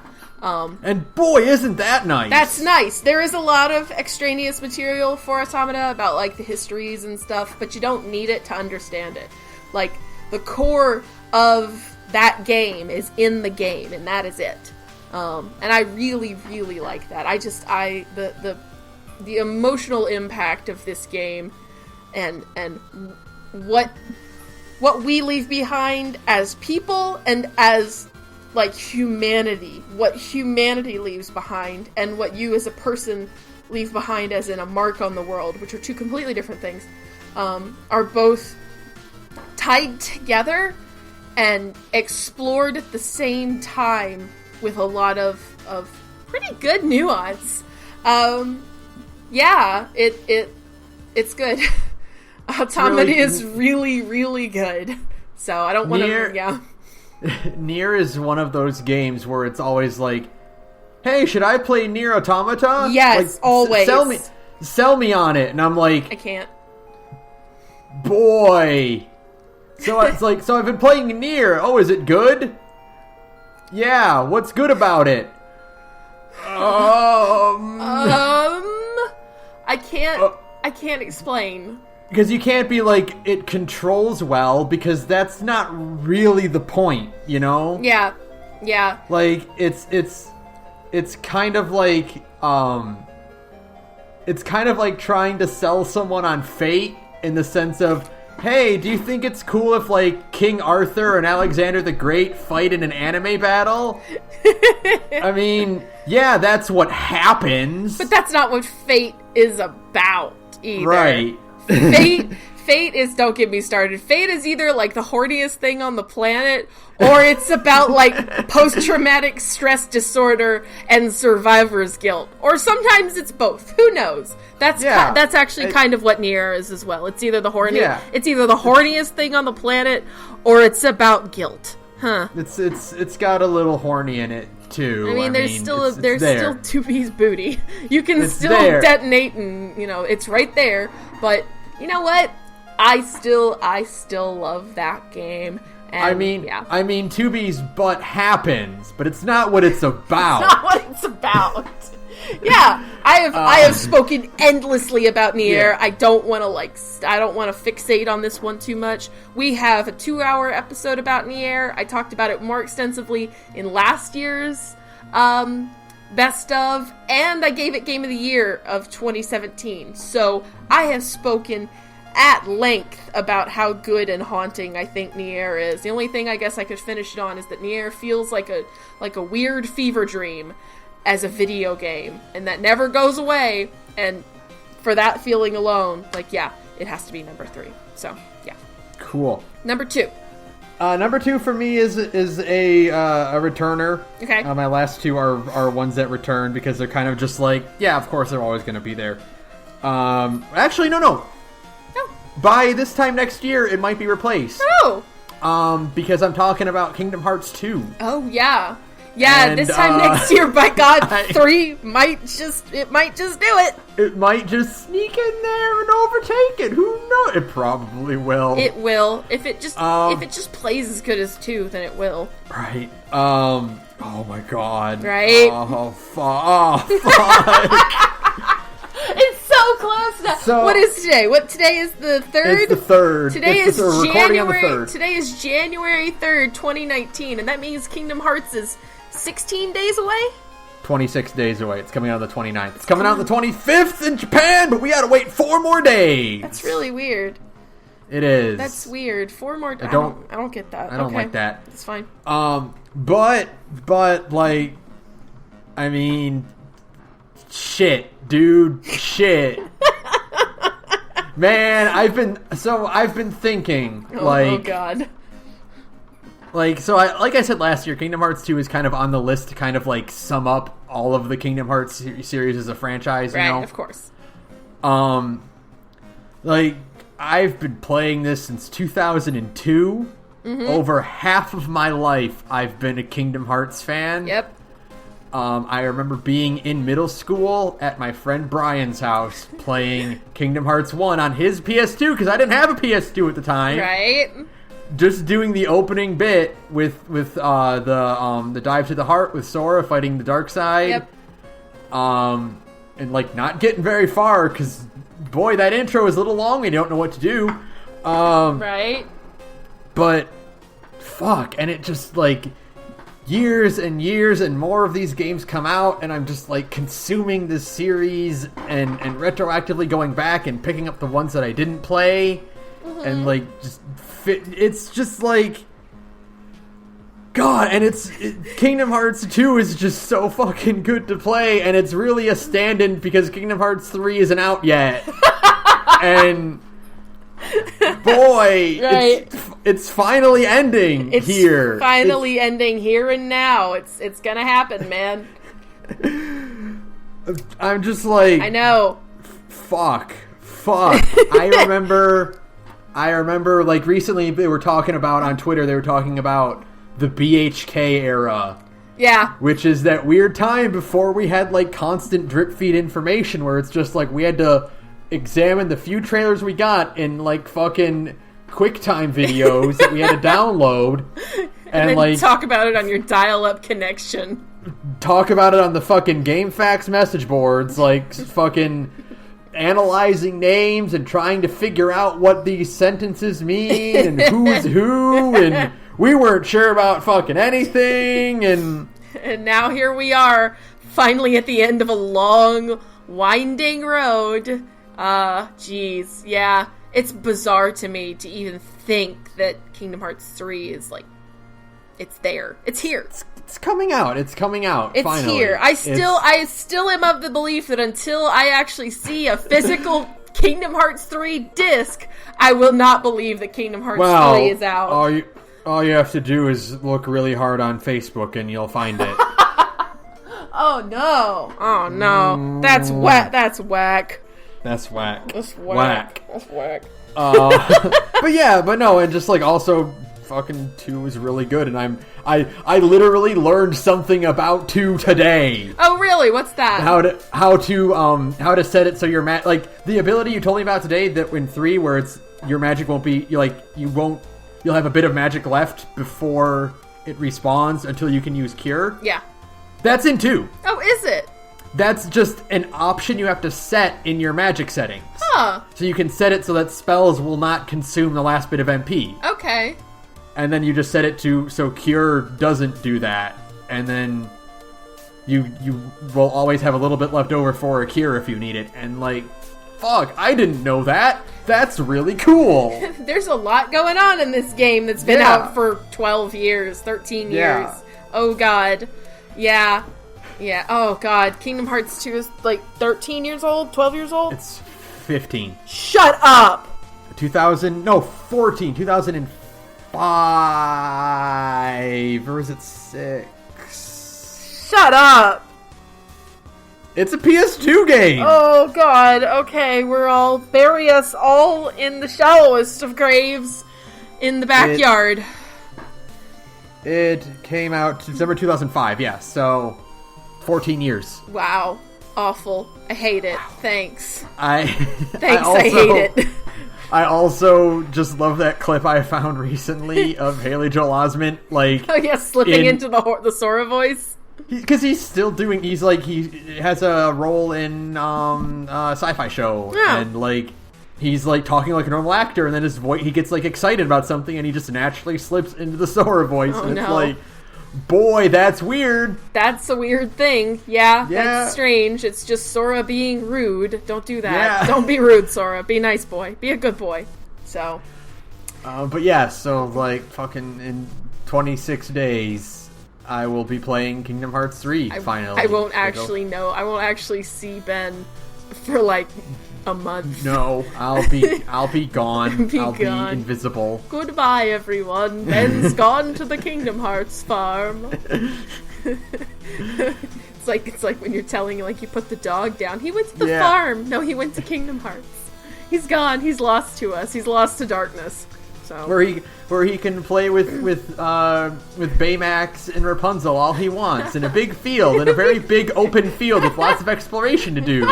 And boy, isn't that nice. That's nice. There is a lot of extraneous material for Automata about, like, the histories and stuff, but you don't need it to understand it. Like, the core of that game is in the game, and that is it. And I really, really like that. The emotional impact of this game and what we leave behind as people and as... like, humanity, what humanity leaves behind, and what you as a person leave behind as in a mark on the world, which are two completely different things, are both tied together and explored at the same time with a lot of pretty good nuance. Yeah, it's good. Automata is really, really good. So I don't want to... Yeah. Nier is one of those games where it's always like, hey, should I play Nier Automata? Yes, like, always. Sell me on it. And I'm like... I can't. Boy. So it's like, so I've been playing Nier. Oh, is it good? Yeah, what's good about it? I can't explain. Because you can't be like, it controls well, because that's not really the point, you know? Yeah. Yeah. Like, it's kind of like, it's kind of like trying to sell someone on Fate in the sense of, hey, do you think it's cool if, like, King Arthur and Alexander the Great fight in an anime battle? I mean, yeah, that's what happens. But that's not what Fate is about, either. Right. Fate is, don't get me started, Fate is either, like, the horniest thing on the planet, or it's about, like, post-traumatic stress disorder and survivor's guilt. Or sometimes it's both. Who knows? That's actually kind of what Nier is as well. It's either the horniest thing on the planet, or it's about guilt. Huh. It's got a little horny in it too. I mean, there's still 2B's booty. You can still detonate, and it's right there. But you know what? I still love that game. And, I mean, 2B's butt happens, but it's not what it's about. It's not what it's about. Yeah, I have spoken endlessly about Nier. Yeah. I don't want to fixate on this one too much. We have a 2-hour episode about Nier. I talked about it more extensively in last year's Best of, and I gave it Game of the Year of 2017. So I have spoken at length about how good and haunting I think Nier is. The only thing I guess I could finish it on is that Nier feels like a weird fever dream as a video game, and that never goes away, and for that feeling alone, it has to be number 3. So, yeah. Cool. Number 2. Number 2 for me is a returner. Okay. My last 2 are ones that return because they're kind of just like, yeah, of course they're always going to be there. Actually, no. By this time next year, it might be replaced. Oh. Because I'm talking about Kingdom Hearts 2. Oh, yeah. Yeah, and, this time next year, by God, 3 might just do it. It might just sneak in there and overtake it. Who knows? It probably will. It will. If it just plays as good as 2, then it will. Right. Oh my God. Right. Oh fuck. It's so close now. So, what is today? Today is the 3rd? It's the 3rd. Today is recording on the 3rd. Today is January 3rd, 2019, and that means Kingdom Hearts is 16 days away? 26 days away. It's coming out on the 29th. It's coming out on the 25th in Japan, but we gotta wait 4 more days. That's really weird. It is. That's weird. 4 more days. I don't get that. I don't like that. It's fine. But like, I mean, shit, dude, shit. Man, I've been thinking, Oh God. Like I said last year, Kingdom Hearts 2 is kind of on the list to kind of like sum up all of the Kingdom Hearts series as a franchise, right, you know? Of course. Like, I've been playing this since 2002. Over half of my life, I've been a Kingdom Hearts fan. Yep. I remember being in middle school at my friend Brian's house playing Kingdom Hearts 1 on his PS2 because I didn't have a PS2 at the time. Right. Just doing the opening bit with the dive to the heart with Sora fighting the dark side. Yep. And like not getting very far because boy, that intro is a little long and you don't know what to do. Right. But fuck, and it just like years and years and more of these games come out, and I'm just like consuming this series and retroactively going back and picking up the ones that I didn't play, and like just it's just like God, and Kingdom Hearts 2 is just so fucking good to play, and it's really a stand-in because Kingdom Hearts 3 isn't out yet, and boy, right. it's finally ending here. Finally ending here and now. It's gonna happen, man. I'm just like, I know. Fuck. I remember like recently they were talking about on Twitter, they were talking about the BHK era. Yeah. Which is that weird time before we had like constant drip feed information where it's just like we had to examine the few trailers we got in like fucking QuickTime videos that we had to download and then like talk about it on your dial-up connection. Talk about it on the fucking GameFAQs message boards, like fucking analyzing names and trying to figure out what these sentences mean and who's who, and we weren't sure about fucking anything, and now here we are, finally at the end of a long, winding road. Jeez, yeah. It's bizarre to me to even think that Kingdom Hearts 3 is like, it's there. It's here. It's coming out. It's finally. Here. I still am of the belief that until I actually see a physical Kingdom Hearts 3 disc, I will not believe that Kingdom Hearts 3 is out. All you have to do is look really hard on Facebook and you'll find it. Oh no. That's whack. That's whack. That's whack. That's whack. That's whack. But no, and just like also fucking 2 is really good, and I literally learned something about 2 today. Oh really? What's that? How to set it so your like the ability you told me about today that in 3 where it's your magic won't be you'll have a bit of magic left before it respawns until you can use cure. Yeah. That's in 2. Oh, is it? That's just an option you have to set in your magic settings. Huh. So you can set it so that spells will not consume the last bit of MP. Okay. And then you just set it to so cure doesn't do that. And then you will always have a little bit left over for a cure if you need it. And like, fuck, I didn't know that. That's really cool. There's a lot going on in this game that's been out for 12 years, 13 years. Oh god. Yeah. Yeah, oh god. Kingdom Hearts 2 is like 13 years old? 12 years old? It's 15. Shut up! 14. 2005. Or is it 6? Shut up! It's a PS2 game! Oh god, okay, bury us all in the shallowest of graves in the backyard. It came out December 2005, yeah, so 14 years. Wow. Awful. I hate it. Thanks. I hate it. I also just love that clip I found recently of Haley Joel Osment, like... Oh yeah, slipping into the Sora voice. Because he has a role in a sci-fi show, and like he's like talking like a normal actor, and then his voice, he gets like excited about something, and he just naturally slips into the Sora voice, and it's like, boy, that's weird. That's a weird thing. Yeah, that's strange. It's just Sora being rude. Don't do that. Yeah. Don't be rude, Sora. Be a nice boy. Be a good boy. So. But yeah, so like fucking in 26 days. I will be playing Kingdom Hearts 3, finally. I won't actually know. I won't actually see Ben for, like, a month. No, I'll be gone. I'll be invisible. Goodbye, everyone. Ben's gone to the Kingdom Hearts farm. It's like when you're telling, like, you put the dog down. He went to the farm. No, he went to Kingdom Hearts. He's gone. He's lost to us. He's lost to darkness. So where he can play with Baymax and Rapunzel all he wants in a big field, in a very big open field with lots of exploration to do.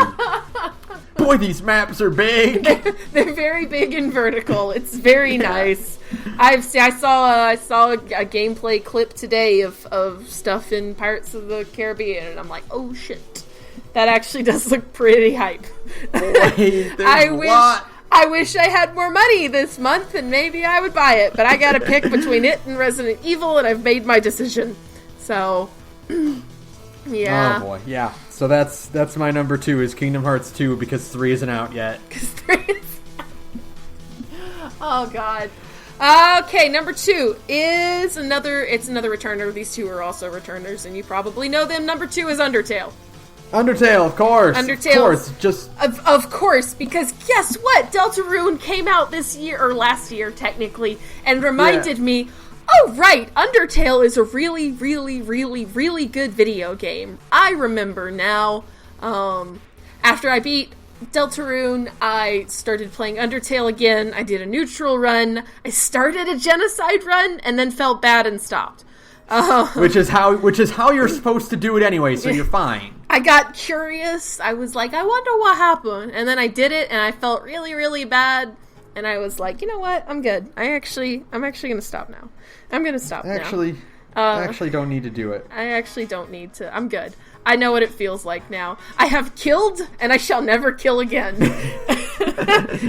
Boy, these maps are big. They're very big and vertical. It's very nice. I saw a gameplay clip today of stuff in Pirates of the Caribbean, and I'm like, oh shit, that actually does look pretty hype. Boy, I wish I had more money this month, and maybe I would buy it. But I gotta pick between it and Resident Evil, and I've made my decision. So, yeah. Oh boy, yeah. So that's my number 2 is Kingdom Hearts 2 because 3 isn't out yet. Oh god. Okay, number 2 is another returner. These two are also returners, and you probably know them. Number 2 is Undertale. Undertale, of course. Undertale, of course, because guess what? Deltarune came out this year, or last year, technically, and reminded me, oh, right, Undertale is a really, really, really, really good video game. I remember now. After I beat Deltarune, I started playing Undertale again. I did a neutral run. I started a genocide run, and then felt bad and stopped. Which is how you're supposed to do it anyway, so you're fine. I got curious. I was like, I wonder what happened. And then I did it, and I felt really, really bad. And I was like, you know what? I'm good. I'm actually going to stop now. I'm going to stop now. I actually don't need to do it. I actually don't need to. I'm good. I know what it feels like now. I have killed, and I shall never kill again.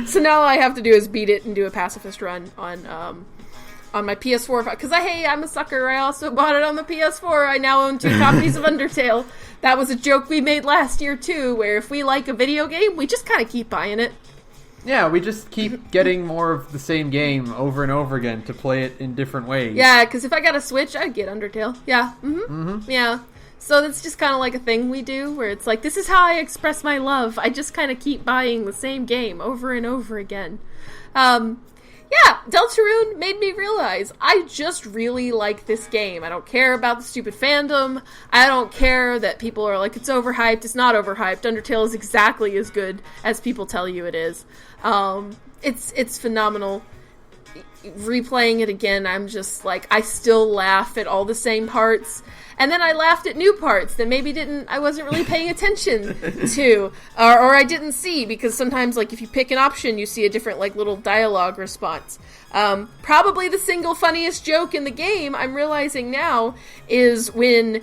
So now all I have to do is beat it and do a pacifist run on my PS4. Because I'm a sucker. I also bought it on the PS4. I now own 2 copies of Undertale. That was a joke we made last year, too, where if we like a video game, we just kind of keep buying it. Yeah, we just keep getting more of the same game over and over again to play it in different ways. Yeah, because if I got a Switch, I'd get Undertale. Yeah. Yeah. So that's just kind of like a thing we do, where it's like, this is how I express my love. I just kind of keep buying the same game over and over again. Yeah, Deltarune made me realize I just really like this game. I don't care about the stupid fandom. I don't care that people are like, it's overhyped. It's not overhyped. Undertale is exactly as good as people tell you it is. It's phenomenal. Replaying it again, I'm just like, I still laugh at all the same parts. And then I laughed at new parts that maybe I wasn't really paying attention to, or I didn't see, because sometimes, like, if you pick an option, you see a different, like, little dialogue response. Probably the single funniest joke in the game, I'm realizing now, is when,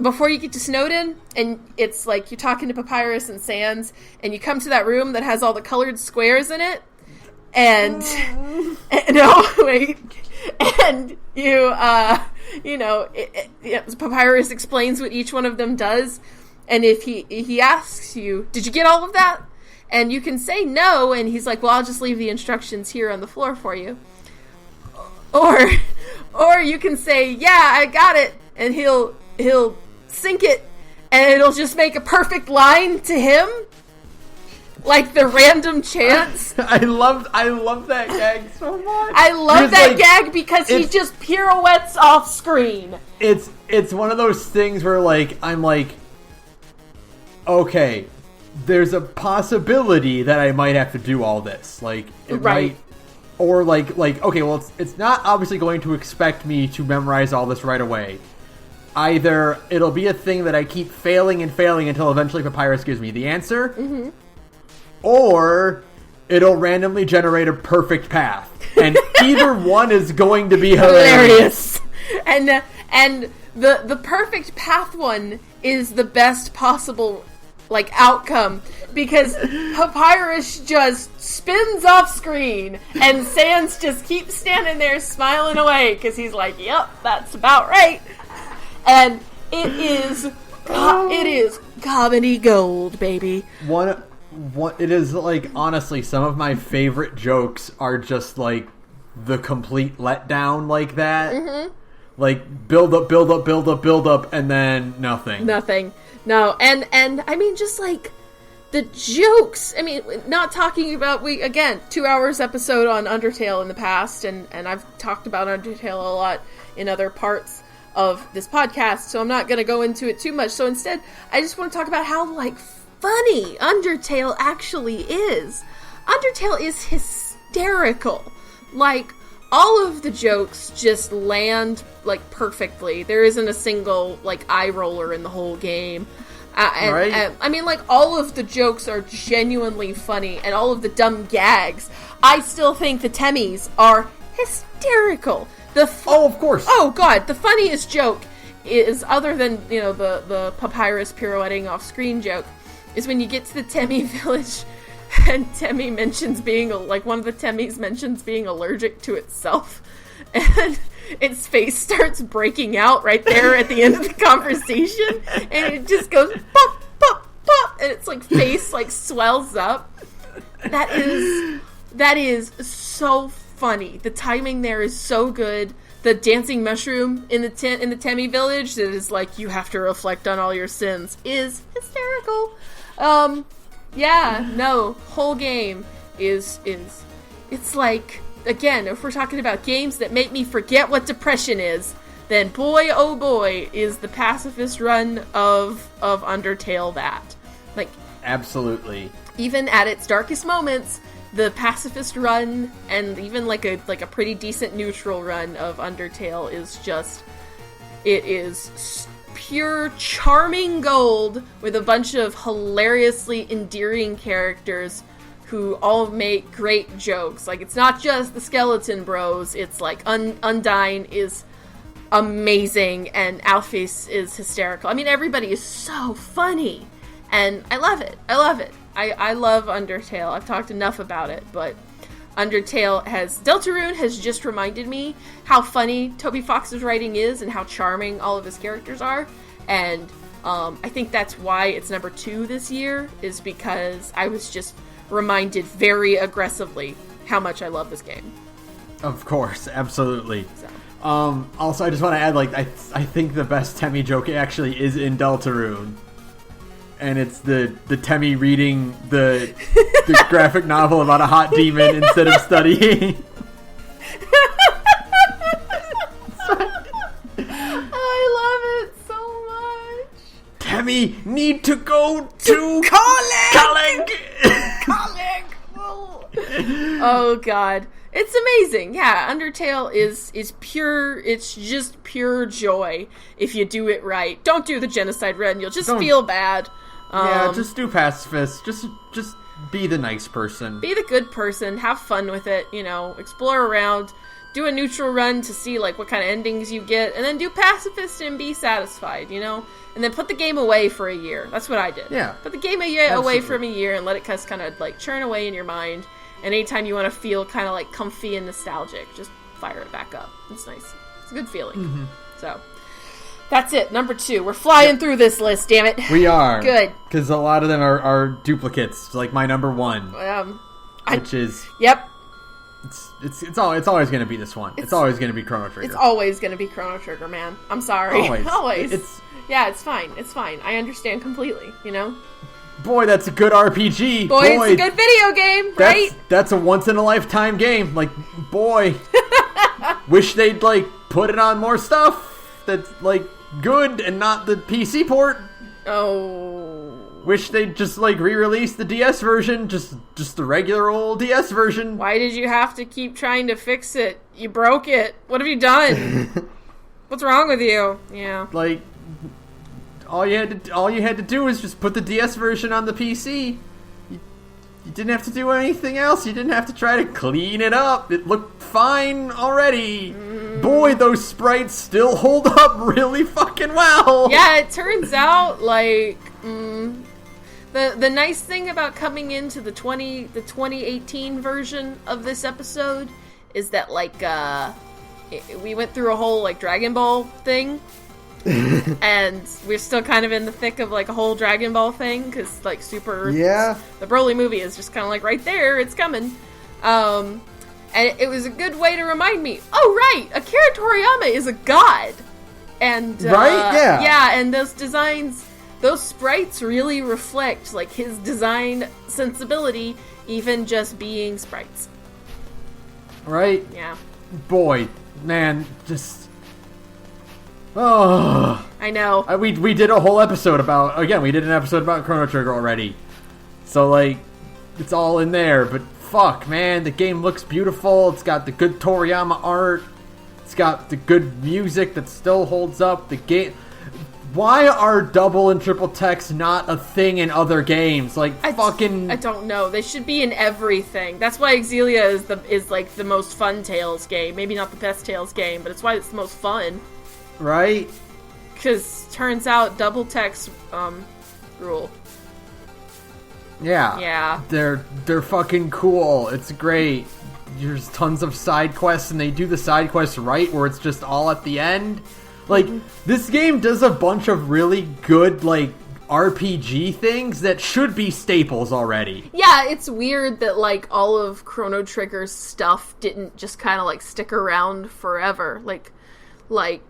before you get to Snowdin, and it's like, you're talking to Papyrus and Sans, and you come to that room that has all the colored squares in it, and Papyrus explains what each one of them does, and if he asks you, did you get all of that? And you can say no, and he's like, well, I'll just leave the instructions here on the floor for you. Or you can say, yeah, I got it, and he'll sync it, and it'll just make a perfect line to him. Like the random chance. I love that gag so much. I love that gag because he just pirouettes off screen. It's one of those things where, like, I'm like, okay, there's a possibility that I might have to do all this. Like, it might, or like okay, well, it's not obviously going to expect me to memorize all this right away. Either it'll be a thing that I keep failing and failing until eventually Papyrus gives me the answer. Mm-hmm. Or it'll randomly generate a perfect path. And either one is going to be hilarious. And the perfect path one is the best possible, like, outcome. Because Papyrus just spins off screen and Sans just keeps standing there smiling away because he's like, yep, that's about right. And it is comedy gold, baby. It is, like, honestly, some of my favorite jokes are just, like, the complete letdown like that. Mm-hmm. Like, build up, and then nothing. No, and I mean, just, like, the jokes. I mean, not talking about, 2 hours episode on Undertale in the past, and I've talked about Undertale a lot in other parts of this podcast, so I'm not going to go into it too much. So instead, I just want to talk about how, like, funny Undertale actually is. Undertale is hysterical. Like, all of the jokes just land, like, perfectly. There isn't a single, like, eye roller in the whole game. Right? And, I mean, like, all of the jokes are genuinely funny, and all of the dumb gags. I still think the Temmies are hysterical. Oh, of course. Oh, God, the funniest joke is, other than, you know, the papyrus pirouetting off-screen joke, is when you get to the Temmie village, and Temmie mentions being, one of the Temmies mentions being allergic to itself, and its face starts breaking out right there at the end of the conversation, and it just goes pop, pop, pop, and its, like, face, like, swells up. That is so funny. The timing there is so good. The dancing mushroom in the Temmie village that is like, you have to reflect on all your sins, is hysterical. Whole game is it's like, again, if we're talking about games that make me forget what depression is, then boy, oh boy, is the pacifist run of Undertale that. Like, absolutely. Even at its darkest moments, the pacifist run, and even like a pretty decent neutral run of Undertale is just, it is pure charming gold with a bunch of hilariously endearing characters who all make great jokes. Like, it's not just the Skeleton Bros, it's like Undyne is amazing, and Alphys is hysterical. I mean, everybody is so funny, and I love it. I love Undertale. I've talked enough about it, but Deltarune has just reminded me how funny Toby Fox's writing is and how charming all of his characters are, and I think that's why it's number 2 this year, is because I was just reminded very aggressively how much I love this game. Of course, absolutely. So. Also, I just want to add, like, I think the best Temmie joke actually is in Deltarune. And it's the Temmie reading the graphic novel about a hot demon instead of studying. I love it so much. Temmie need to go to college. Oh God, it's amazing. Yeah, Undertale is pure. It's just pure joy if you do it right. Don't do the genocide run; you'll just feel bad. Yeah, just do pacifist. Just be the nice person. Be the good person. Have fun with it. You know, explore around. Do a neutral run to see, like, what kind of endings you get, and then do pacifist and be satisfied, you know? And then put the game away for a year. That's what I did. Yeah. Put the game away from a year and let it just kind of, like, churn away in your mind. And anytime you want to feel kind of, like, comfy and nostalgic, just fire it back up. It's nice. It's a good feeling. Mm-hmm. So, that's it. Number 2. We're flying through this list, damn it. We are. Good. Because a lot of them are duplicates, like my number 1. Which is... Yep. It's always going to be this one. It's always going to be Chrono Trigger. It's always going to be Chrono Trigger, man. I'm sorry. Always. It's fine. It's fine. I understand completely, you know? Boy, that's a good RPG. Boy, it's a good video game, right? That's a once-in-a-lifetime game. Like, boy. Wish they'd, like, put it on more stuff that's, like, good and not the PC port. Oh... Wish they'd just, like, re-release the DS version, just the regular old DS version. Why did you have to keep trying to fix it? You broke it. What have you done? What's wrong with you? Yeah. Like, all you had to do was just put the DS version on the PC. You didn't have to do anything else. You didn't have to try to clean it up. It looked fine already. Boy, those sprites still hold up really fucking well. Yeah, it turns out, like... The nice thing about coming into the 2018 version of this episode is that, like, we went through a whole, like, Dragon Ball thing, and we're still kind of in the thick of, like, a whole Dragon Ball thing, because, like, the Broly movie is just kind of, like, right there, it's coming, and it was a good way to remind me, oh, right, Akira Toriyama is a god, and, right, yeah, and those designs... those sprites really reflect, like, his design sensibility, even just being sprites. Right? Yeah. Boy, man, just... Oh... I know. We did a whole episode about... Again, we did an episode about Chrono Trigger already. So, like, it's all in there, but fuck, man, the game looks beautiful. It's got the good Toriyama art. It's got the good music that still holds up. The game... Why are double and triple text not a thing in other games? Like, I fucking... don't know. They should be in everything. That's why Xillia is like the most fun Tales game. Maybe not the best Tales game, but it's why it's the most fun. Right? Because turns out double text rule. Yeah. Yeah. They're fucking cool. It's great. There's tons of side quests, and they do the side quests right, where it's just all at the end. Like, this game does a bunch of really good, like, RPG things that should be staples already. Yeah, it's weird that, like, all of Chrono Trigger's stuff didn't just kind of, like, stick around forever. Like,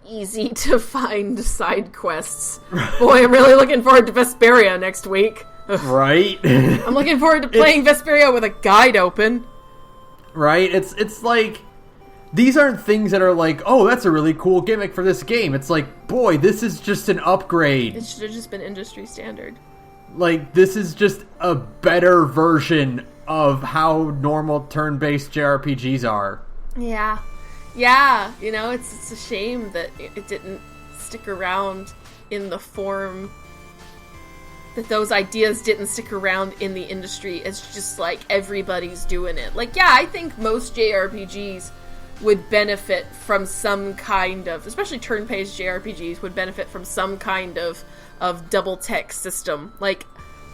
easy to find side quests. Boy, I'm really looking forward to Vesperia next week. Right? I'm looking forward to playing Vesperia with a guide open. Right? It's like... These aren't things that are like, oh, that's a really cool gimmick for this game. It's like, boy, this is just an upgrade. It should have just been industry standard. Like, this is just a better version of how normal turn-based JRPGs are. Yeah. Yeah, you know, it's a shame that it didn't stick around in the form... that those ideas didn't stick around in the industry. It's just like, everybody's doing it. Like, yeah, I think most JRPGs... would benefit from some kind of, especially turn-based JRPGs, would benefit from some kind of double text system. Like,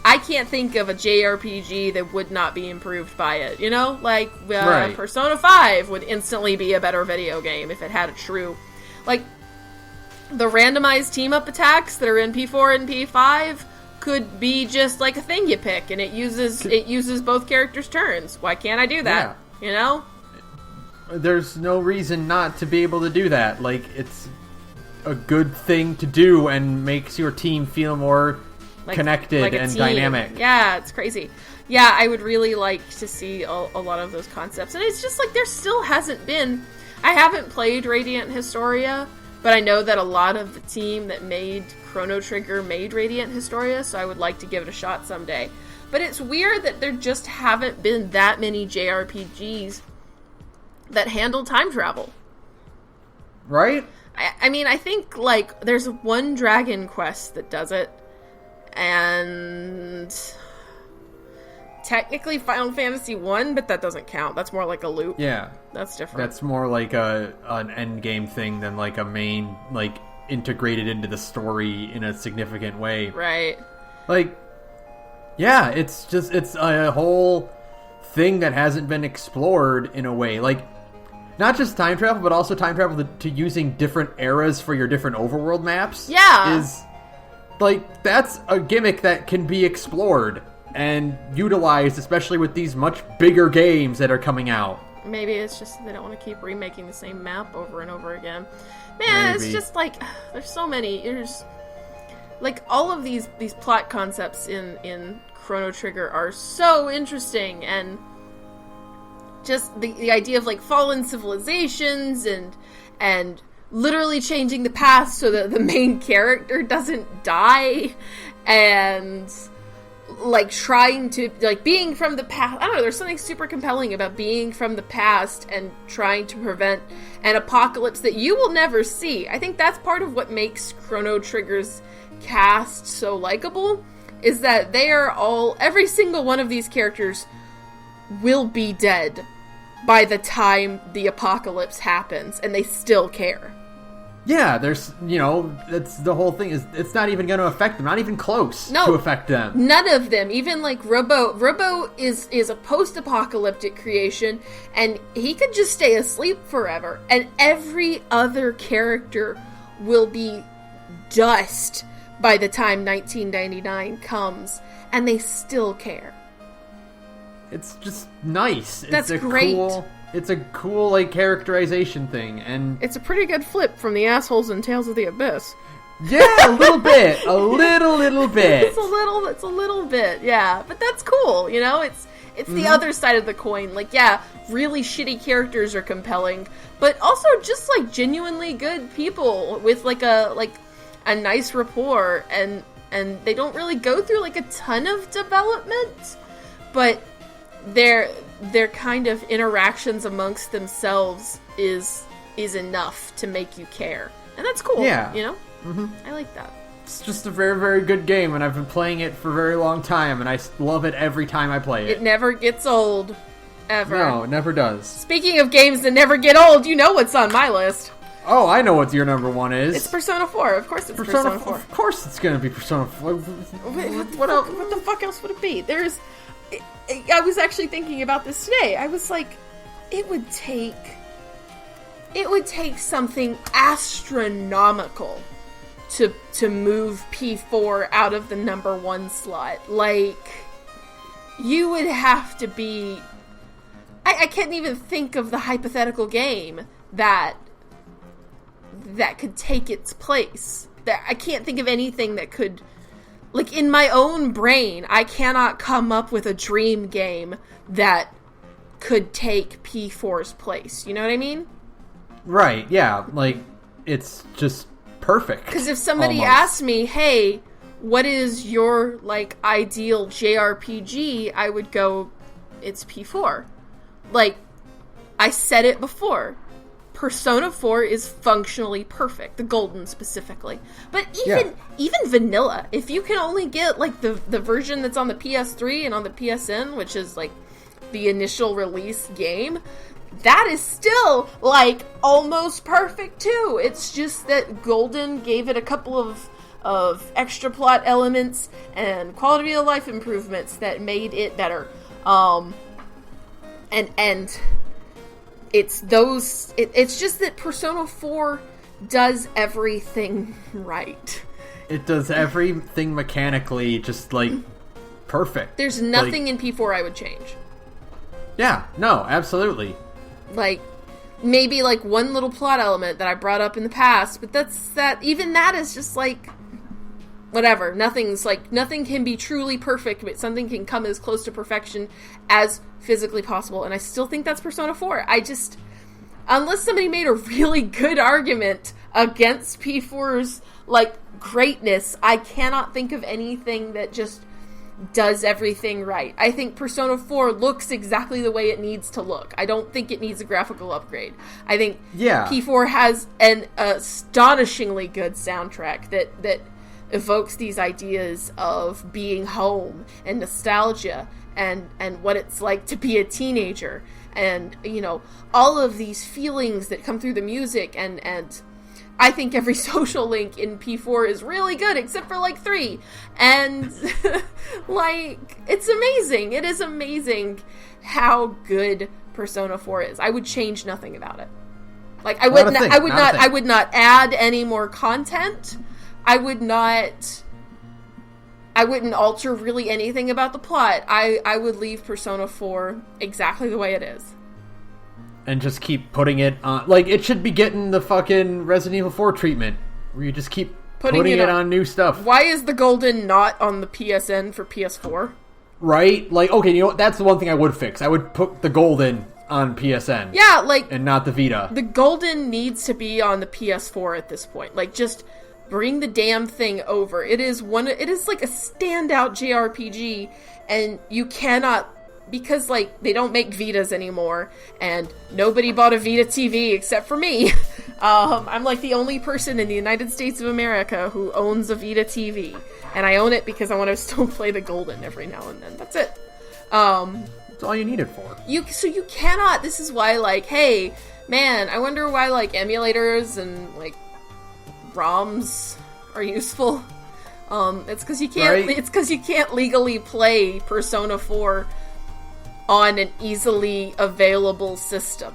I can't think of a JRPG that would not be improved by it, you know? Like, right. Persona 5 would instantly be a better video game if it had a true... Like, the randomized team-up attacks that are in P4 and P5 could be just like a thing you pick, and it uses both characters' turns. Why can't I do that? Yeah. You know? There's no reason not to be able to do that. Like, it's a good thing to do and makes your team feel more connected and dynamic. Yeah, it's crazy. Yeah, I would really like to see a lot of those concepts. And it's just like, there still hasn't been... I haven't played Radiant Historia, but I know that a lot of the team that made Chrono Trigger made Radiant Historia, so I would like to give it a shot someday. But it's weird that there just haven't been that many JRPGs that handle time travel. Right? I mean, I think, like, there's one Dragon Quest that does it, and technically Final Fantasy 1, but that doesn't count. That's more like a loop. Yeah. That's different. That's more like an end game thing than like a main, like, integrated into the story in a significant way. Right. Like, yeah, it's a whole thing that hasn't been explored in a way. Like, not just time travel, but also time travel to using different eras for your different overworld maps. Yeah. Is, like, that's a gimmick that can be explored and utilized, especially with these much bigger games that are coming out. Maybe it's just they don't want to keep remaking the same map over and over again. Man, Maybe. It's just like, there's so many. There's, like, all of these plot concepts in Chrono Trigger are so interesting, and just the idea of, like, fallen civilizations and literally changing the past so that the main character doesn't die, and, like, trying to, like, being from the past. I don't know, there's something super compelling about being from the past and trying to prevent an apocalypse that you will never see. I think that's part of what makes Chrono Trigger's cast so likable, is that they are all, every single one of these characters will be dead by the time the apocalypse happens, and they still care. Yeah, there's, you know, that's the whole thing, is it's not even going to affect them, not even close to affect them. None of them, even like Robo is a post-apocalyptic creation, and he could just stay asleep forever, and every other character will be dust by the time 1999 comes, and they still care. It's just nice. That's great. It's a cool, like, characterization thing, and... It's a pretty good flip from the assholes in Tales of the Abyss. Yeah, a little bit. A little bit. It's a little bit, yeah. But that's cool, you know? It's the other side of the coin. Like, yeah, really shitty characters are compelling, but also just, like, genuinely good people with, like, a nice rapport, and they don't really go through, like, a ton of development, but their kind of interactions amongst themselves is enough to make you care. And that's cool, yeah. You know? I like that. It's just a very, very good game, and I've been playing it for a very long time, and I love it every time I play it. It never gets old. Ever. No, it never does. Speaking of games that never get old, you know what's on my list. Oh, I know what your number one is. It's Persona 4. Of course it's Persona 4. Of course it's going to be Persona 4. What the fuck else would it be? I was actually thinking about this today. I was like, it would take something astronomical to move P4 out of the number 1 slot. Like, you would have to be... I can't even think of the hypothetical game that could take its place. I can't think of anything that could... Like, in my own brain, I cannot come up with a dream game that could take P4's place. You know what I mean? Right, yeah. Like, it's just perfect. Because if somebody asked me, hey, what is your, like, ideal JRPG, I would go, it's P4. Like, I said it before. Persona 4 is functionally perfect. The Golden, specifically. But even vanilla, if you can only get, like, the version that's on the PS3 and on the PSN, which is, like, the initial release game, that is still, like, almost perfect, too. It's just that Golden gave it a couple of extra plot elements and quality of life improvements that made it better. And it's those... It's just that Persona 4 does everything right. It does everything mechanically just, like, perfect. There's nothing in P4 I would change. Yeah, no, absolutely. Like, maybe, like, one little plot element that I brought up in the past, but even that is just, like, whatever. Nothing can be truly perfect, but something can come as close to perfection as physically possible, and I still think that's Persona 4. Unless somebody made a really good argument against P4's, like, greatness, I cannot think of anything that just does everything right. I think Persona 4 looks exactly the way it needs to look. I don't think it needs a graphical upgrade. I think P4 has an astonishingly good soundtrack that evokes these ideas of being home and nostalgia and what it's like to be a teenager, and, you know, all of these feelings that come through the music, and I think every social link in P4 is really good, except for, like, 3. And, like, it's amazing. It is amazing how good Persona 4 is. I would change nothing about it. Like, I would not add any more content. I wouldn't alter really anything about the plot. I would leave Persona 4 exactly the way it is. And just keep putting it on... Like, it should be getting the fucking Resident Evil 4 treatment, where you just keep putting it on new stuff. Why is the Golden not on the PSN for PS4? Right? Like, okay, you know what? That's the one thing I would fix. I would put the Golden on PSN. Yeah, like... And not the Vita. The Golden needs to be on the PS4 at this point. Like, just... bring the damn thing over. It is like a standout JRPG, and you cannot, because, like, they don't make Vitas anymore, and nobody bought a Vita TV except for me. I'm like the only person in the United States of America who owns a Vita TV, and I own it because I want to still play the Golden every now and then. That's it. That's all you need it for. So you cannot. This is why, like, hey, man, I wonder why, like, emulators and, like, ROMs are useful. It's because you can't. Right? It's because you can't legally play Persona 4 on an easily available system.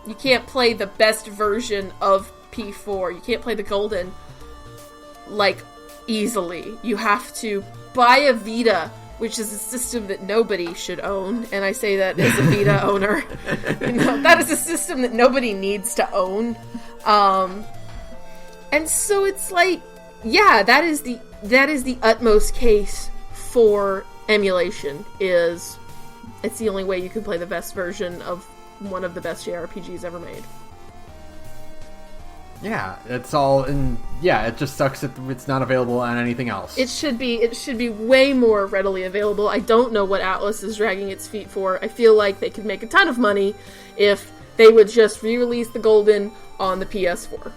You can't play the best version of P4. You can't play the Golden, like, easily. You have to buy a Vita, which is a system that nobody should own, and I say that as a Vita owner. You know, that is a system that nobody needs to own. And so it's like, yeah, that is the utmost case for emulation. It's the only way you can play the best version of one of the best JRPGs ever made. Yeah, it's all, and yeah, it just sucks that it's not available on anything else. It should be way more readily available. I don't know what Atlas is dragging its feet for. I feel like they could make a ton of money if they would just re-release the Golden on the PS4.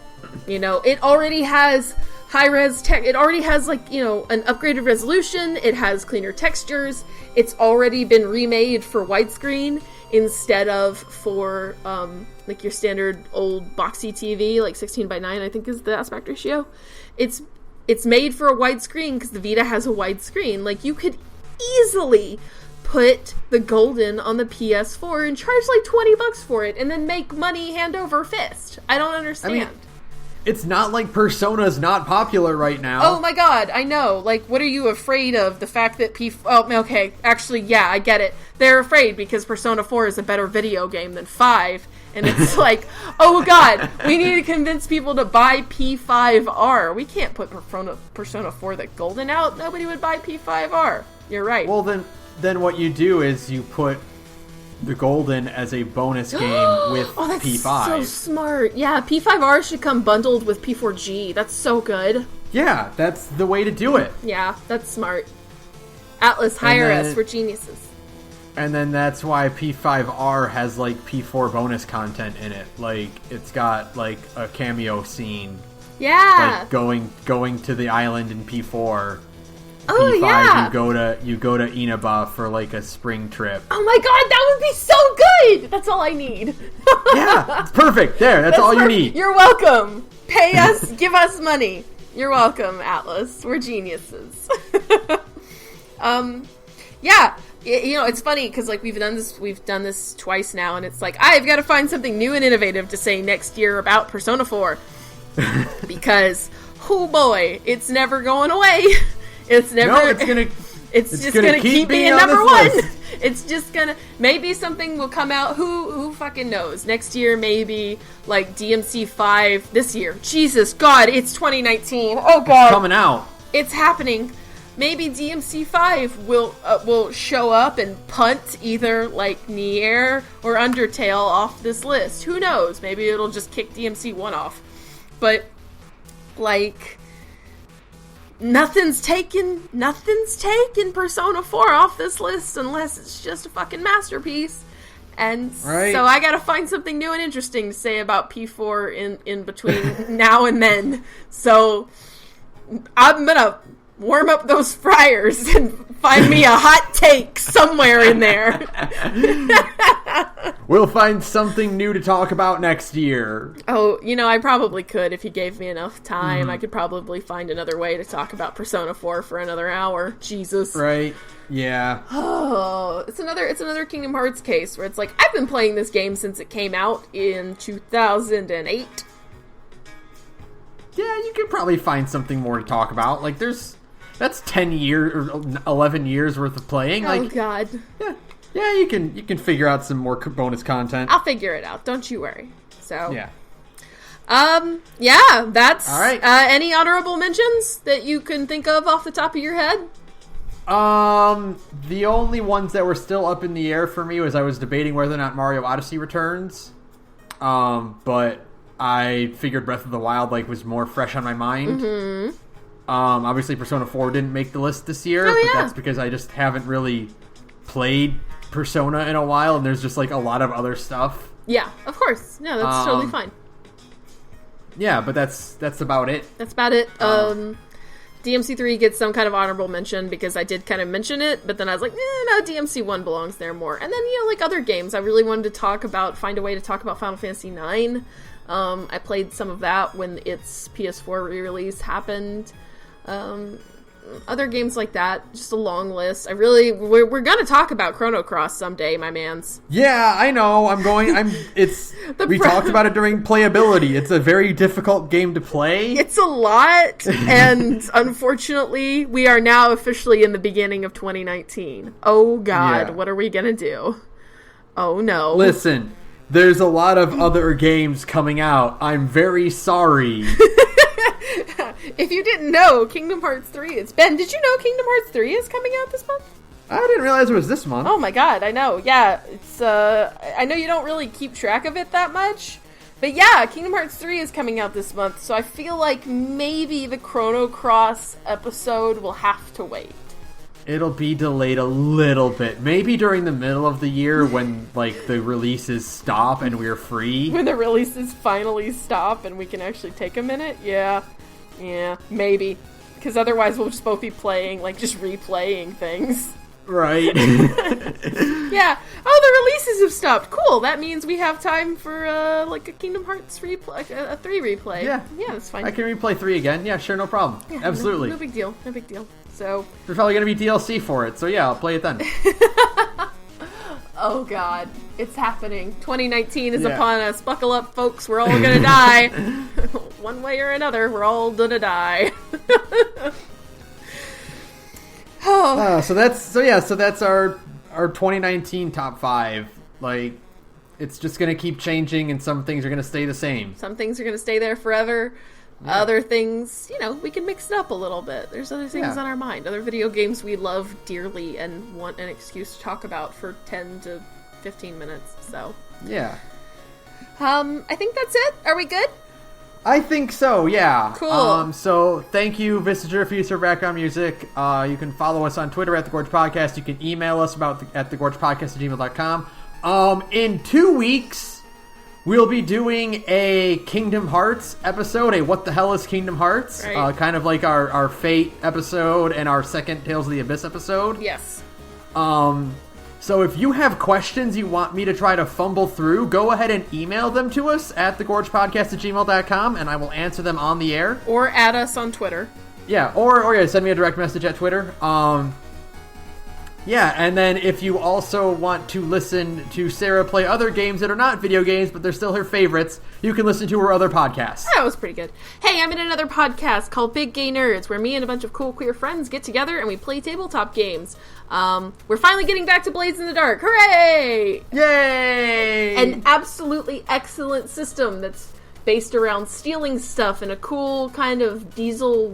You know, it already has high-res tech. It already has, like, you know, an upgraded resolution. It has cleaner textures. It's already been remade for widescreen instead of for, like, your standard old boxy TV, like 16:9, I think is the aspect ratio. It's made for a widescreen because the Vita has a widescreen. Like, you could easily put the Golden on the PS4 and charge like $20 for it and then make money hand over fist. I don't understand. I mean, it's not like Persona's not popular right now. Oh my god, I know. Like, what are you afraid of? The fact that Oh, okay. Actually, yeah, I get it. They're afraid because Persona 4 is a better video game than 5. And it's like, oh god, we need to convince people to buy P5R. We can't put Persona 4 the Golden out. Nobody would buy P5R. You're right. Well, then what you do is you put the Golden as a bonus game with that's P5. So smart. Yeah, P5R should come bundled with P4G. That's so good. Yeah, that's the way to do it. Yeah, that's smart. Atlas, hire us. We're geniuses. And then that's why P5R has, like, P4 bonus content in it. Like, it's got, like, a cameo scene. Yeah. Like, going to the island in P4. Oh, P5, yeah. you go to Inaba for, like, a spring trip. Oh my god, that would be so good! That's all I need. Yeah, it's perfect. That's all you need. You're welcome. Pay us, give us money. You're welcome, Atlas. We're geniuses. Yeah. You know, it's funny because, like, we've done this twice now, and it's like, I've got to find something new and innovative to say next year about Persona 4. Because, oh boy, it's never going away. It's just gonna keep being number one. It's just gonna, maybe something will come out, who fucking knows. Next year, maybe, like, DMC 5 this year. Jesus, God, it's 2019. Oh, God. It's coming out. It's happening. Maybe DMC 5 will show up and punt either, like, Nier or Undertale off this list. Who knows? Maybe it'll just kick DMC 1 off. But, like, nothing's taken Persona 4 off this list unless it's just a fucking masterpiece. And so I gotta find something new and interesting to say about P4 in between now and then. So I'm gonna warm up those fryers and find me a hot take somewhere in there. We'll find something new to talk about next year. Oh, you know, I probably could if you gave me enough time. I could probably find another way to talk about Persona 4 for another hour. Jesus. Right. Yeah. Oh, it's another Kingdom Hearts case where it's like, I've been playing this game since it came out in 2008. Yeah, you could probably find something more to talk about. Like, that's 10 years or 11 years worth of playing. Oh, like, God. Yeah, you can figure out some more bonus content. I'll figure it out. Don't you worry. So, yeah. Yeah, that's all right. Any honorable mentions that you can think of off the top of your head? The only ones that were still up in the air for me was I was debating whether or not Mario Odyssey returns. But I figured Breath of the Wild, like, was more fresh on my mind. Mm-hmm. Obviously Persona 4 didn't make the list this year, but that's because I just haven't really played Persona in a while, and there's just, like, a lot of other stuff. Yeah, of course. No, that's totally fine. Yeah, but that's about it. That's about it. DMC3 gets some kind of honorable mention because I did kind of mention it, but then I was like, no, DMC1 belongs there more. And then, you know, like, other games, I really wanted to find a way to talk about Final Fantasy IX. I played some of that when its PS4 re-release happened. Other games like that, just a long list. We're gonna talk about Chrono Cross someday, my mans. Yeah, I know. We talked about it during playability. It's a very difficult game to play. It's a lot, and unfortunately, we are now officially in the beginning of 2019. Oh God, What are we gonna do? Oh no. Listen, there's a lot of other games coming out. I'm very sorry. if you didn't know, Kingdom Hearts 3 is... Ben, did you know Kingdom Hearts 3 is coming out this month? I didn't realize it was this month. Oh my god, I know. Yeah, it's, I know you don't really keep track of it that much, but yeah, Kingdom Hearts 3 is coming out this month, so I feel like maybe the Chrono Cross episode will have to wait. It'll be delayed a little bit. Maybe during the middle of the year when, like, the releases stop and we're free. When the releases finally stop and we can actually take a minute? Yeah, maybe. Because otherwise we'll just both be playing, like, just replaying things. Right. Yeah. Oh, the releases have stopped. Cool. That means we have time for, like, a Kingdom Hearts replay, a 3 replay. Yeah. Yeah, that's fine. I can replay 3 again. Yeah, sure, no problem. Yeah, Absolutely. No big deal. No big deal. So... There's probably going to be DLC for it, so yeah, I'll play it then. Oh, God. It's happening. 2019 is upon us. Buckle up, folks. We're all gonna die. One way or another, we're all gonna die. Oh. So that's our 2019 top 5. Like, it's just gonna keep changing, and some things are gonna stay the same. Some things are gonna stay there forever. Yeah. Other things, we can mix it up a little bit. There's other things on our mind. Other video games we love dearly and want an excuse to talk about for 10 to 15 minutes. So yeah. I think that's it. Are we good? I think so, yeah. Cool. So thank you, Vistager, for your background music. You can follow us on Twitter at The Gorge Podcast. You can email us at thegorgepodcast@gmail.com. In 2 weeks, we'll be doing a Kingdom Hearts episode, a What the Hell is Kingdom Hearts? Right. Kind of like our Fate episode and our second Tales of the Abyss episode. Yes. So if you have questions you want me to try to fumble through, go ahead and email them to us at thegorgepodcast@gmail.com, and I will answer them on the air. Or add us on Twitter. Yeah, or send me a direct message at Twitter. Yeah, and then if you also want to listen to Sarah play other games that are not video games, but they're still her favorites, you can listen to her other podcasts. That was pretty good. Hey, I'm in another podcast called Big Gay Nerds, where me and a bunch of cool queer friends get together and we play tabletop games. We're finally getting back to Blades in the Dark. Hooray! Yay! An absolutely excellent system that's based around stealing stuff in a cool kind of diesel,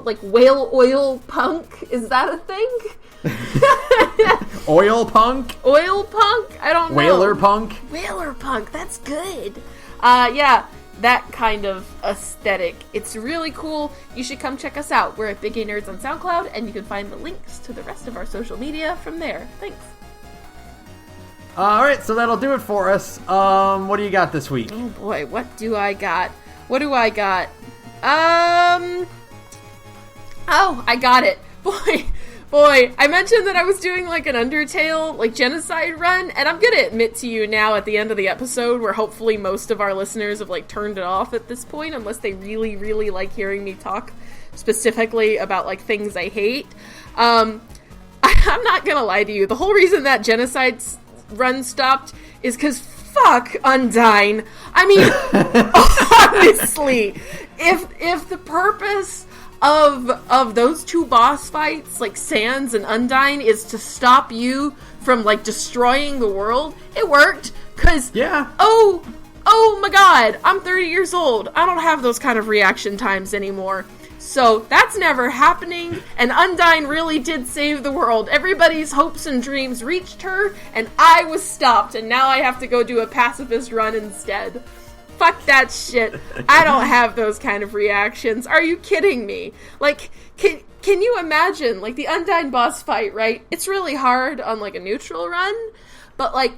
like whale oil punk. Is that a thing? Oil punk? Oil punk? I don't know. Whaler punk? Whaler punk. That's good. Yeah, that kind of aesthetic. It's really cool. You should come check us out. We're at Big Gay Nerds on SoundCloud, and you can find the links to the rest of our social media from there. Thanks. Alright, so that'll do it for us. What do you got this week? Oh boy, what do I got? Oh, I got it. Boy, I mentioned that I was doing like an Undertale, like genocide run, and I'm gonna admit to you now at the end of the episode, where hopefully most of our listeners have like turned it off at this point, unless they really, really like hearing me talk specifically about like things I hate. I'm not gonna lie to you. The whole reason that genocide run stopped is because fuck Undyne. I mean, honestly, if the purpose of those two boss fights, like Sans and Undyne, is to stop you from like destroying the world, it worked. Cause oh my god, I'm 30 years old. I don't have those kind of reaction times anymore. So that's never happening, and Undyne really did save the world. Everybody's hopes and dreams reached her, and I was stopped, and now I have to go do a pacifist run instead. Fuck that shit. I don't have those kind of reactions. Are you kidding me? Like, can you imagine, like, the Undyne boss fight, right? It's really hard on, like, a neutral run, but, like,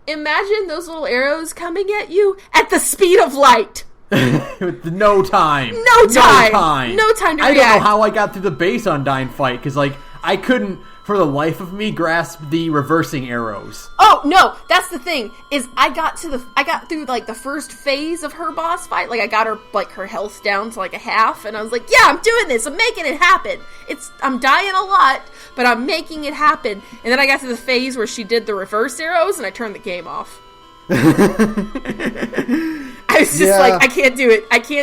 imagine those little arrows coming at you at the speed of light. With no time. No time to react. I don't know how I got through the base Undyne fight, because, like, I couldn't, for the life of me, grasp the reversing arrows. Oh, no, that's the thing, is I got through, like, the first phase of her boss fight, like, I got her, like, her health down to, like, a half, and I was like, yeah, I'm doing this, I'm making it happen. I'm dying a lot, but I'm making it happen. And then I got to the phase where she did the reverse arrows, and I turned the game off. I was just like, I can't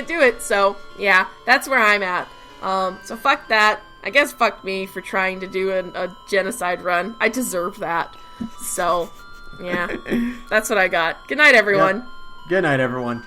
do it, so, yeah, that's where I'm at. So fuck that. I guess fuck me for trying to do a genocide run. I deserve that. So, yeah, that's what I got. Good night, everyone. Yep. Good night, everyone.